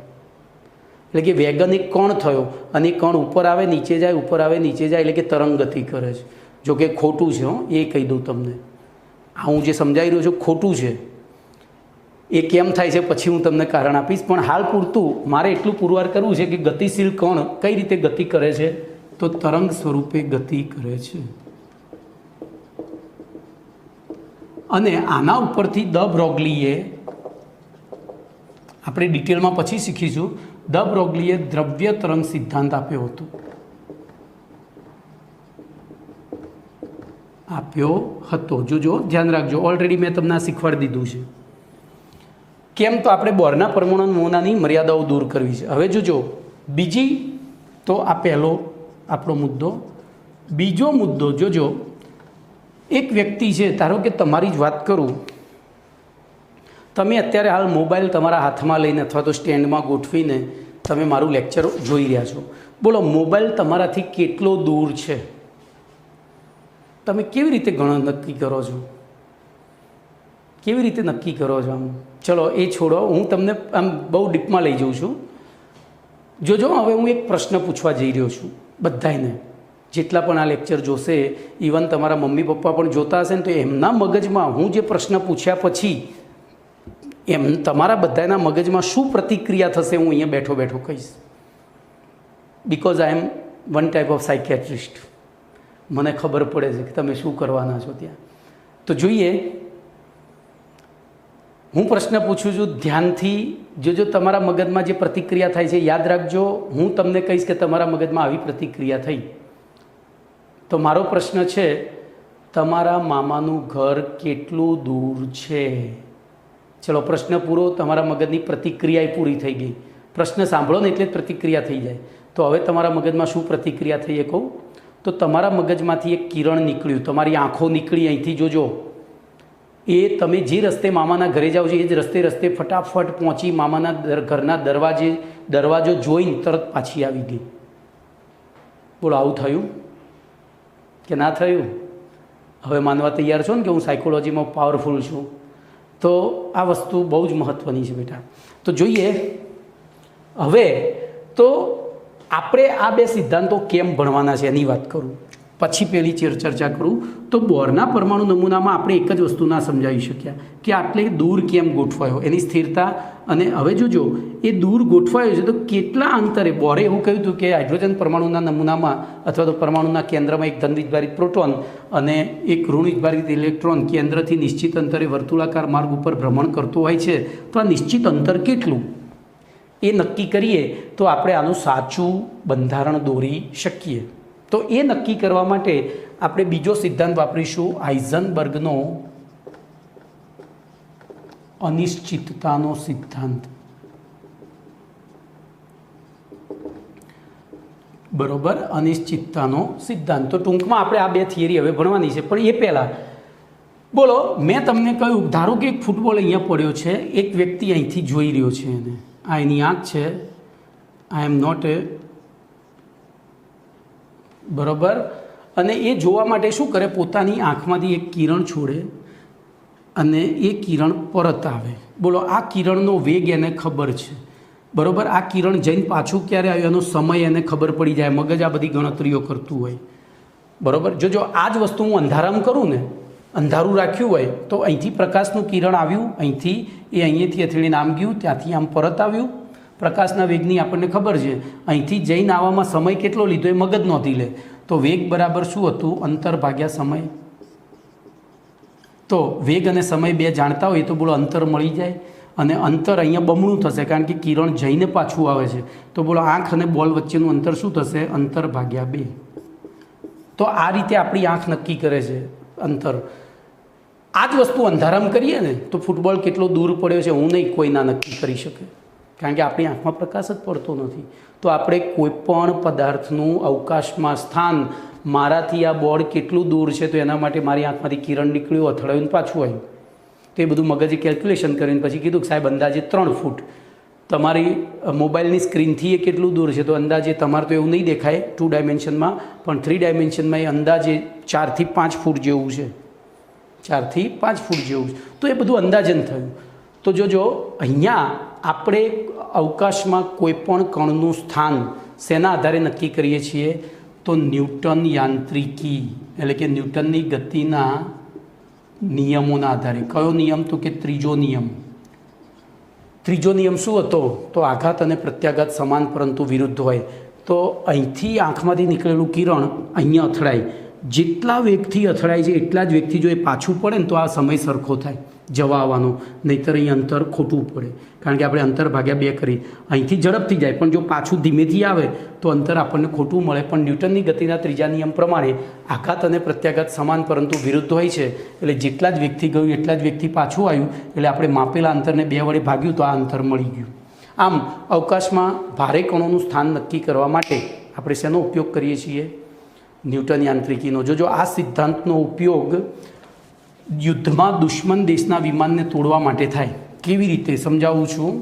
એટલે કે વેગન એક કણ થયો અને એ કણ ઉપર આવે નીચે જાય, ઉપર આવે નીચે જાય, એટલે કે તરંગ ગતિ કરે છે. જો કે ખોટું છે, એ કહી દઉં તમને, આ હું જે સમજાવી રહ્યો છું ખોટું છે. એ કેમ થાય છે પછી હું તમને કારણ આપીશ, પણ હાલ પૂરતું મારે એટલું પુરવાર કરવું છે કે ગતિશીલ કણ કઈ રીતે ગતિ કરે છે, તો તરંગ સ્વરૂપે ગતિ કરે છે. અને આના ઉપરથી દ બ્રોગલીએ, આપણે ડિટેલમાં પછી શીખીશું, દ બ્રોગલીએ દ્રવ્ય તરંગ સિદ્ધાંત આપ્યો હતો. જોજો ધ્યાન રાખજો, ઓલરેડી મેં તમને આ શીખવાડી દીધું છે. કેમ, તો આપણે બોરના પરમાણુ નમૂનાની મર્યાદાઓ દૂર કરવી છે. હવે જોજો બીજી, તો આ પહેલો આપણો મુદ્દો. બીજો મુદ્દો જોજો, એક વ્યક્તિ છે, ધારો કે તમારી જ વાત કરું, તમે અત્યારે હાલ મોબાઈલ તમારા હાથમાં લઈને અથવા તો સ્ટેન્ડમાં ગોઠવીને તમે મારું લેક્ચર જોઈ રહ્યા છો. બોલો, મોબાઈલ તમારાથી કેટલો દૂર છે? તમે કેવી રીતે નક્કી કરો છો? કેવી રીતે નક્કી કરો છો? આમ ચલો એ છોડો, હું તમને આમ બહુ ડીપમાં લઈ જઉં છું. જોજો, હવે હું એક પ્રશ્ન પૂછવા જઈ રહ્યો છું બધાને, જેટલા પણ આ લેક્ચર જોશે, ઇવન તમારા મમ્મી પપ્પા પણ જોતા હશે ને, તો એમના મગજમાં હું જે પ્રશ્ન પૂછ્યા પછી તમારા બધાના મગજમાં શું પ્રતિક્રિયા થશે હું અહીંયા બેઠો બેઠો કહીશ. Because I am one type of psychiatrist. મને ખબર પડે છે કે તમે શું કરવાના છો ત્યાં. તો જોઈએ, હું પ્રશ્ન પૂછું છું, ધ્યાનથી જોજો, તમારા મગજમાં જે પ્રતિક્રિયા થાય છે યાદ રાખજો. હું તમને કહીશ કે તમારા મગજમાં આવી પ્રતિક્રિયા થઈ. તો મારો પ્રશ્ન છે, તમારા મામાનું ઘર કેટલું દૂર છે? ચલો પ્રશ્ન પૂરો, તમારા મગજની પ્રતિક્રિયા પૂરી થઈ ગઈ. પ્રશ્ન સાંભળો ને એટલે જ પ્રતિક્રિયા થઈ જાય. તો હવે તમારા મગજમાં શું પ્રતિક્રિયા થઈ એ કહું, તો તમારા મગજમાંથી એક કિરણ નીકળ્યું, તમારી આંખો નીકળી અહીંથી, જોજો. એ તમે જે રસ્તે મામાના ઘરે જાઓ છો એ જ રસ્તે ફટાફટ પહોંચી મામાના ઘરના દરવાજો જોઈને તરત પાછી આવી ગઈ. બોલો, આવું થયું કે ના થયું? હવે માનવા તૈયાર છો ને કે હું સાયકોલોજીમાં પાવરફુલ છું? તો આ વસ્તુ બહુ જ મહત્ત્વની છે બેટા. તો જોઈએ હવે, તો આપણે આ બે સિદ્ધાંતો કેમ ભણવાના છે એની વાત કરું, પછી પેલી ચર્ચા કરું. તો બોરના પરમાણુ નમૂનામાં આપણે એક જ વસ્તુ ના સમજાવી શક્યા કે આટલે દૂર કેમ ગોઠવાયો, એની સ્થિરતા. અને હવે જોજો, એ દૂર ગોઠવાયો છે તો કેટલા અંતરે. બોરે એવું કહ્યું હતું કે હાઇડ્રોજન પરમાણુના નમૂનામાં અથવા તો પરમાણુના કેન્દ્રમાં એક ધન વીજભારિત પ્રોટોન અને એક ઋણ વીજભારિત ઇલેક્ટ્રોન કેન્દ્રથી નિશ્ચિત અંતરે વર્તુળાકાર માર્ગ ઉપર ભ્રમણ કરતો હોય છે. તો આ નિશ્ચિત અંતર કેટલું એ નક્કી કરીએ તો આપણે આનું સાચું બંધારણ દોરી શકીએ. તો એ નક્કી કરવા માટે આપણે બીજો સિદ્ધાંત વાપરીશું, હાઇઝનબર્ગનો અનિશ્ચિતતાનો સિદ્ધાંત. બરોબર, અનિશ્ચિતતાનો સિદ્ધાંત. તો ટૂંકમાં આપણે આ બે થિયરી હવે ભણવાની છે, પણ એ પહેલાં બોલો, મેં તમને કહ્યું, ધારો કે એક ફૂટબોલ અહીંયા પડ્યો છે, એક વ્યક્તિ અહીંથી જોઈ રહ્યો છે એને, આ એની આંખ છે, આઈ એમ નોટ એ, બરાબર. અને એ જોવા માટે શું કરે, પોતાની આંખમાંથી એક કિરણ છોડે અને એ કિરણ પરત આવે. બોલો, આ કિરણનો વેગ એને ખબર છે, બરાબર. આ કિરણ જઈને પાછું ક્યારે આવ્યું એનો સમય એને ખબર પડી જાય, મગજ આ બધી ગણતરીઓ કરતું હોય, બરાબર. જો આ જ વસ્તુ હું અંધારામાં કરું ને, અંધારું રાખ્યું હોય તો અહીંથી પ્રકાશનું કિરણ આવ્યું, અહીંયાથી અથડીને આમ ગયું, ત્યાંથી આમ પરત આવ્યું. પ્રકાશના વેગની આપણને ખબર છે, અહીંથી જઈને આવવામાં સમય કેટલો લીધો એ મગજ નોંધી લે. તો વેગ બરાબર શું હતું, અંતર ભાગ્યા સમય. તો વેગ અને સમય બે જાણતા હોય તો બોલો અંતર મળી જાય. અને અંતર અહીંયા બમણું થશે કારણ કે કિરણ જઈને પાછું આવે છે. તો બોલો આંખ અને બોલ વચ્ચેનું અંતર શું થશે, અંતર ભાગ્યા 2. તો આ રીતે આપણી આંખ નક્કી કરે છે અંતર. આ જ વસ્તુ અંધારામાં કરીએ ને તો ફૂટબોલ કેટલો દૂર પડ્યો છે હું નહીં, કોઈ ના નક્કી કરી શકે, કારણ કે આપણી આંખમાં પ્રકાશ જ પડતો નથી. તો આપણે કોઈપણ પદાર્થનું અવકાશમાં સ્થાન, મારાથી આ બોર્ડ કેટલું દૂર છે તો એના માટે મારી આંખમાંથી કિરણ નીકળ્યું, અથડાયું પાછું આવ્યું, તો એ બધું મગજે કેલ્ક્યુલેશન કરીને પછી કીધું કે સાહેબ અંદાજે 3 ફૂટ. તમારી મોબાઈલની સ્ક્રીનથી એ કેટલું દૂર છે? તો અંદાજે તમારે તો એવું નહીં દેખાય 2 ડાયમેન્શનમાં, પણ 3 ડાયમેન્શનમાં એ અંદાજે 4 થી 5 ફૂટ જેવું છે, 4 થી 5 ફૂટ જેવું છે. તો એ બધું અંદાજન થયું. તો જોજો અહીંયા આપણે અવકાશમાં કોઈ પણ કણનું સ્થાન શેના આધારે નક્કી કરીએ છીએ? તો ન્યૂટન યાંત્રિકી એટલે કે ન્યૂટનની ગતિના નિયમોના આધારે. કયો નિયમ? તો કે ત્રીજો નિયમ. ત્રીજો નિયમ શું હતો? તો આઘાત અને પ્રત્યાઘાત સમાન પરંતુ વિરુદ્ધ હોય. તો અહીંથી આંખમાંથી નીકળેલું કિરણ અહીંયા અથડાય, જેટલા વેગથી અથડાય છે એટલા જ વેગથી જો એ પાછું પડે ને તો આ સમય સરખો થાય જવા આવવાનો, નહીંતર અહીં અંતર ખોટું પડે. કારણ કે આપણે અંતર ભાગ્યા 2 કરી, અહીંથી ઝડપથી જાય પણ જો પાછું ધીમેથી આવે તો અંતર આપણને ખોટું મળે. પણ ન્યૂટનની ગતિના ત્રીજા નિયમ પ્રમાણે આઘાત અને પ્રત્યાઘાત સમાન પરંતુ વિરુદ્ધ હોય છે, એટલે જેટલા જ વેગથી ગયું એટલા જ વેગથી પાછું આવ્યું, એટલે આપણે માપેલા અંતરને 2 વડે ભાગ્યું તો આ અંતર મળી ગયું. આમ અવકાશમાં ભારે કણોનું સ્થાન નક્કી કરવા માટે આપણે શેનો ઉપયોગ કરીએ છીએ? ન્યૂટન યાંત્રિકીનો. જો આ સિદ્ધાંતનો ઉપયોગ યુદ્ધમાં દુશ્મન દેશના વિમાનને તોડવા માટે થાય. કેવી રીતે સમજાવું છું?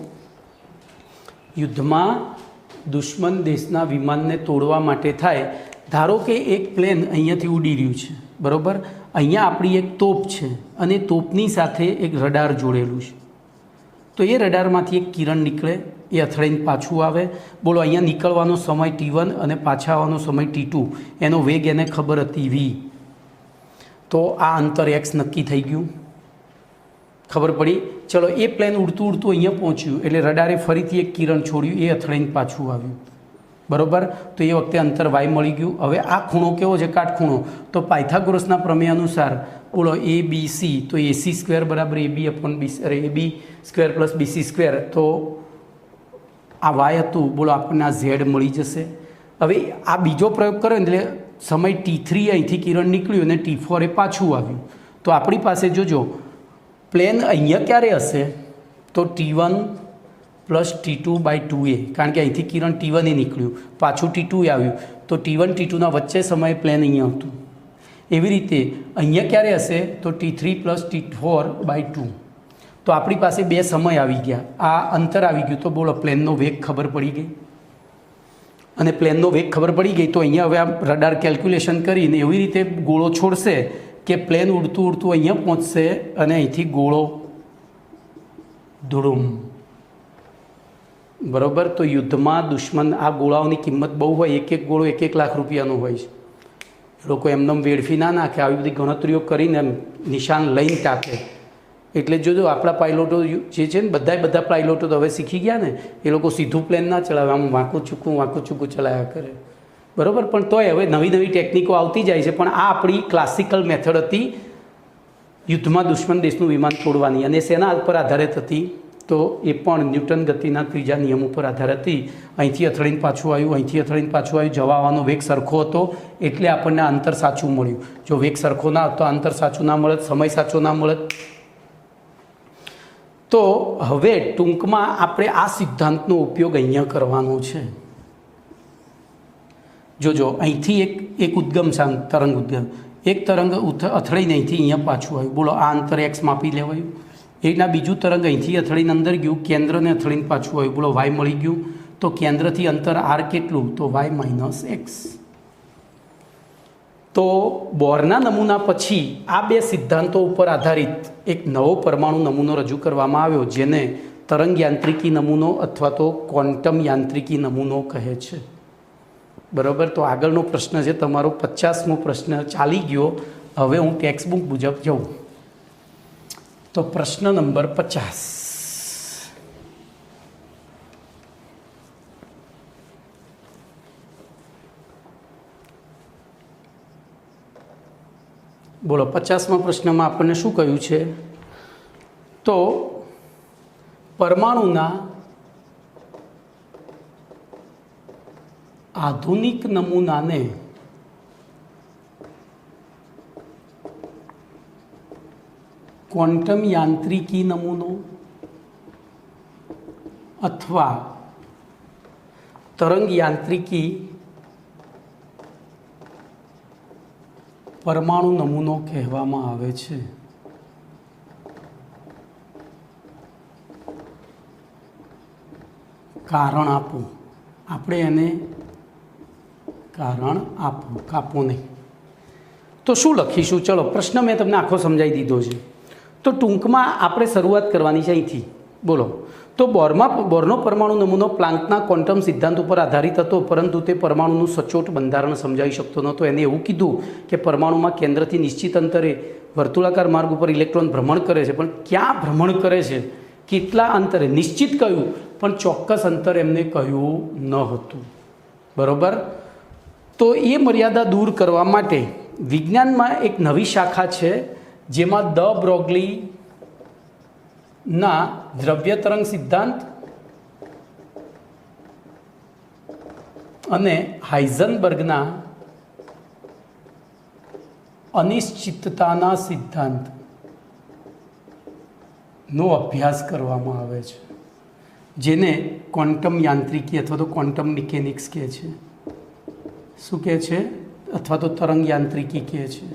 યુદ્ધમાં દુશ્મન દેશના વિમાનને તોડવા માટે થાય. ધારો કે એક પ્લેન અહીંયાથી ઉડી રહ્યું છે, બરાબર? અહીંયા આપણી એક તોપ છે અને તોપની સાથે એક રડાર જોડેલું છે. તો એ રડારમાંથી એક કિરણ નીકળે, એ અથડાઈને પાછું આવે. બોલો, અહીંયા નીકળવાનો સમય t1 અને પાછા આવવાનો સમય t2. એનો વેગ એને ખબર હતી v. તો આ અંતર x નક્કી થઈ ગયું, ખબર પડી. ચલો, એ પ્લેન ઉડતું ઉડતું અહીંયા પહોંચ્યું એટલે રડારે ફરીથી એક કિરણ છોડ્યું, એ અથડાઈને પાછું આવ્યું, બરાબર? તો એ વખતે અંતર y મળી ગયું. હવે આ ખૂણો કેવો છે? કાટખૂણો. તો પાયથાગોરસના પ્રમેય અનુસાર બોલો ABC, તો AC² બરાબર AB સ્ક્વેર પ્લસ BC². તો આ y હતું, બોલો આપણને આ z મળી જશે. હવે આ બીજો પ્રયોગ કર્યો એટલે સમય t3 અહીંથી કિરણ નીકળ્યું અને t4 એ પાછું આવ્યું. તો આપણી પાસે જોજો પ્લેન અહીંયા ક્યારે હશે? તો t1 પ્લસ t2/2a, કારણ કે અહીંથી કિરણ t1 એ નીકળ્યું, પાછું t2 એ આવ્યું, તો t1 t2ના વચ્ચે સમયે પ્લેન અહીંયા હતું. એવી રીતે અહીંયા ક્યારે હશે? તો t3 પ્લસ t4/2. તો આપણી પાસે 2 સમય આવી ગયા, આ અંતર આવી ગયું. તો બોલો, પ્લેનનો વેગ ખબર પડી ગઈ. અને પ્લેનનો વેગ ખબર પડી ગઈ તો અહીંયા હવે આ રડાર કેલ્ક્યુલેશન કરીને એવી રીતે ગોળો છોડશે કે પ્લેન ઉડતું ઉડતું અહીંયા પહોંચશે અને અહીંથી ગોળો ધૂળુમ, બરાબર? તો યુદ્ધમાં દુશ્મન આ ગોળાઓની કિંમત બહુ હોય, એક ગોળો 1 લાખ રૂપિયાનો હોય છે. લોકો એમને વેડફી ના નાખે, આવી બધી ગણતરીઓ કરીને નિશાન લઈને ટાંકે. એટલે જોજો આપણા પાયલોટો જે છે ને, બધા પાયલોટો તો હવે શીખી ગયા ને, એ લોકો સીધું પ્લેન ના ચલાવે, આમ વાંકું ચૂકું ચલાવ્યા કરે, બરાબર? પણ તોય હવે નવી નવી ટેકનિકો આવતી જાય છે. પણ આ આપણી ક્લાસિકલ મેથડ હતી યુદ્ધમાં દુશ્મન દેશનું વિમાન તોડવાની. અને શેના પર આધારિત હતી? તો એ પણ ન્યૂટન ગતિના ત્રીજા નિયમ ઉપર આધાર હતી. અહીંથી અથડીને પાછું આવ્યું, અહીંથી અથડીને પાછું આવ્યું, જવા આવવાનો વેગ સરખો હતો એટલે આપણને અંતર સાચું મળ્યું. જો વેગ સરખો ના હતો, અંતર સાચું ના મળત, સમય સાચો ના મળત. તો હવે ટૂંકમાં આપણે આ સિદ્ધાંતનો ઉપયોગ અહીંયા કરવાનો છે. જોજો, અહીંથી એક ઉદ્ગમ તરંગ ઉદ્ગમ, એક તરંગ અથડાઈને અહીંથી અહીંયા પાછું આવ્યું. બોલો, આ અંતર x માપી લેવાયું. એના બીજું તરંગ અહીંથી અથડીને અંદર ગયું, કેન્દ્રને અથડીને પાછું આવ્યું. બોલો, y મળી ગયું. તો કેન્દ્રથી અંતર r કેટલું? તો y - x. તો બોરના નમૂના પછી આ 2 સિદ્ધાંતો ઉપર આધારિત એક નવો પરમાણુ નમૂનો રજૂ કરવામાં આવ્યો, જેને તરંગ યાંત્રિકી નમૂનો અથવા તો ક્વોન્ટમ યાંત્રિકી નમૂનો કહે છે, બરાબર? તો આગળનો પ્રશ્ન છે તમારો 50મો પ્રશ્ન ચાલી ગયો. હવે હું ટેક્સ્ટ બુક મુજબ જાઉં. તો પ્રશ્ન નંબર 50. બોલો, 50મા પ્રશ્નમાં આપણને શું કહ્યું છે? તો પરમાણુના આધુનિક નમૂનાને ક્વોન્ટમ યાંત્રિકી નમૂનો અથવા તરંગ યાંત્રિકી પરમાણુ નમૂનો કહેવામાં આવે છે. કારણ આપો. આપણે એને કારણ આપો, કાપો નહીં. તો શું લખીશું? ચલો, પ્રશ્ન મેં તમને આખો સમજાવી દીધો છે. તો ટૂંકમાં આપણે શરૂઆત કરવાની છે અહીંથી. બોલો. તો બોરનો પરમાણુ નમૂનો પ્લાન્કના ક્વોન્ટમ સિદ્ધાંત ઉપર આધારિત હતો, પરંતુ તે પરમાણુનું સચોટ બંધારણ સમજાવી શકતો નહોતો. એને એવું કીધું કે પરમાણુમાં કેન્દ્રથી નિશ્ચિત અંતરે વર્તુળાકાર માર્ગ ઉપર ઇલેક્ટ્રોન ભ્રમણ કરે છે, પણ ક્યાં ભ્રમણ કરે છે, કેટલા અંતરે, નિશ્ચિત કહ્યું પણ ચોક્કસ અંતર એમને કહ્યું ન હતું. બરાબર. તો એ મર્યાદા દૂર કરવા માટે વિજ્ઞાનમાં એક નવી શાખા છે, જેમાં દ બ્રોગલીના દ્રવ્ય તરંગ સિદ્ધાંત અને હાઇઝનબર્ગના અનિશ્ચિતતાના સિદ્ધાંતનો અભ્યાસ કરવામાં આવે છે, જેને ક્વોન્ટમ યાંત્રિકી અથવા તો ક્વોન્ટમ મિકેનિક્સ કહે છે. શું કહે છે? અથવા તો તરંગ યાંત્રિકી કહે છે.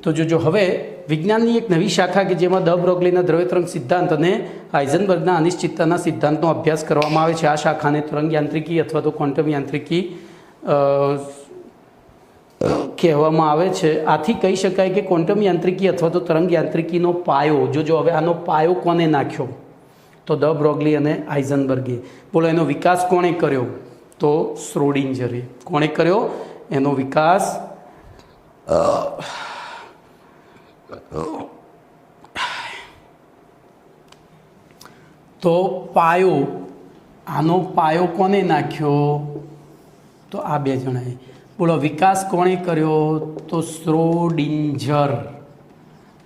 તો જો હવે વિજ્ઞાનની એક નવી શાખા કે જેમાં દ બ્રોગલીના દ્રવ્ય તરંગ સિદ્ધાંત અને હાઇઝનબર્ગના અનિશ્ચિતતાના સિદ્ધાંતનો અભ્યાસ કરવામાં આવે છે. આ શાખાને તરંગ યાંત્રિકી અથવા તો ક્વોન્ટમ યાંત્રિકી કહેવામાં આવે છે. આથી કહી શકાય કે ક્વોન્ટમ યાંત્રિકી અથવા તો તરંગ યાંત્રિકીનો પાયો, જો હવે આનો પાયો કોને નાખ્યો? તો દ બ્રોગલી અને હાઇઝનબર્ગે. બોલો, એનો વિકાસ કોણે કર્યો? તો શ્રોડિંજરે. કોણે કર્યો એનો વિકાસ? તો પાયો, આનો પાયો કોને નાખ્યો? તો આ બે જણાએ. બોલો, વિકાસ કોણે કર્યો? તો શ્રોડિંજર.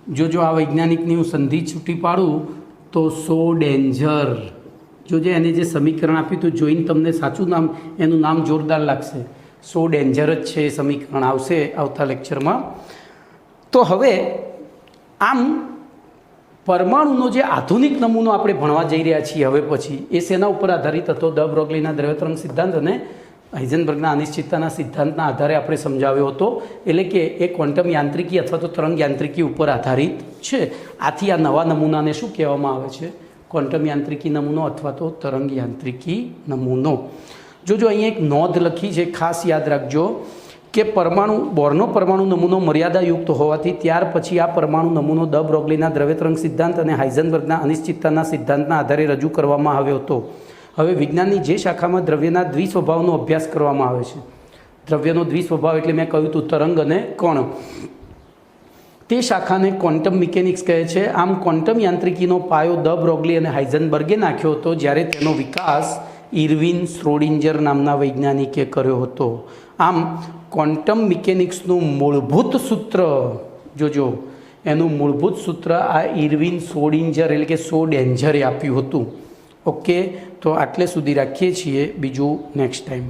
જો આ વૈજ્ઞાનિકની હું સંધિ છૂટી પાડું તો શ્રોડિંજર. જોજે એને જે સમીકરણ આપ્યું હતું જોઈને તમને સાચું નામ, એનું નામ જોરદાર લાગશે. શ્રોડિંજર જ છે એ સમીકરણ, આવશે આવતા લેક્ચરમાં. તો હવે આમ પરમાણુનો જે આધુનિક નમૂનો આપણે ભણવા જઈ રહ્યા છીએ હવે પછી, એ શેના ઉપર આધારિત હતો? દ બ્રોગલીના દ્રવ્ય તરંગ સિદ્ધાંત અને હાઇઝનબર્ગના અનિશ્ચિતતાના સિદ્ધાંતના આધારે આપણે સમજાવ્યો હતો. એટલે કે એ ક્વોન્ટમ યાંત્રિકી અથવા તો તરંગ યાંત્રિકી ઉપર આધારિત છે. આથી આ નવા નમૂનાને શું કહેવામાં આવે છે? ક્વોન્ટમ યાંત્રિકી નમૂનો અથવા તો તરંગ યાંત્રિકી નમૂનો. જો અહીંયા એક નોંધ લખી છે, ખાસ યાદ રાખજો કે બોરનો પરમાણુ નમૂનો મર્યાદાયુક્ત હોવાથી ત્યાર પછી આ પરમાણુ નમૂનો દ બ્રોગલીના દ્રવ્ય તરંગ સિદ્ધાંત અને હાઇઝનબર્ગના અનિશ્ચિતતાના સિદ્ધાંતના આધારે રજૂ કરવામાં આવ્યો હતો. હવે વિજ્ઞાનની જે શાખામાં દ્રવ્યના દ્વિસ્વભાવનો અભ્યાસ કરવામાં આવે છે, દ્રવ્યનો દ્વિસ્વભાવ એટલે મેં કહ્યું હતું તરંગ અને કણ, તે શાખાને ક્વોન્ટમ મિકેનિક્સ કહે છે. આમ ક્વોન્ટમ યાંત્રિકીનો પાયો દ બ્રોગલી અને હાઇઝનબર્ગે નાખ્યો હતો, જ્યારે તેનો વિકાસ ઇરવિન શ્રોડિંજર નામના વૈજ્ઞાનિકે કર્યો હતો. આમ ક્વોન્ટમ મિકેનિક્સનું મૂળભૂત સૂત્ર, જોજો એનું મૂળભૂત સૂત્ર આ ઇરવિન શ્રોડિંજર એટલે કે શ્રોડિંજરે આપ્યું હતું. ઓકે, તો આટલે સુધી રાખીએ છીએ. બીજું નેક્સ્ટ ટાઈમ.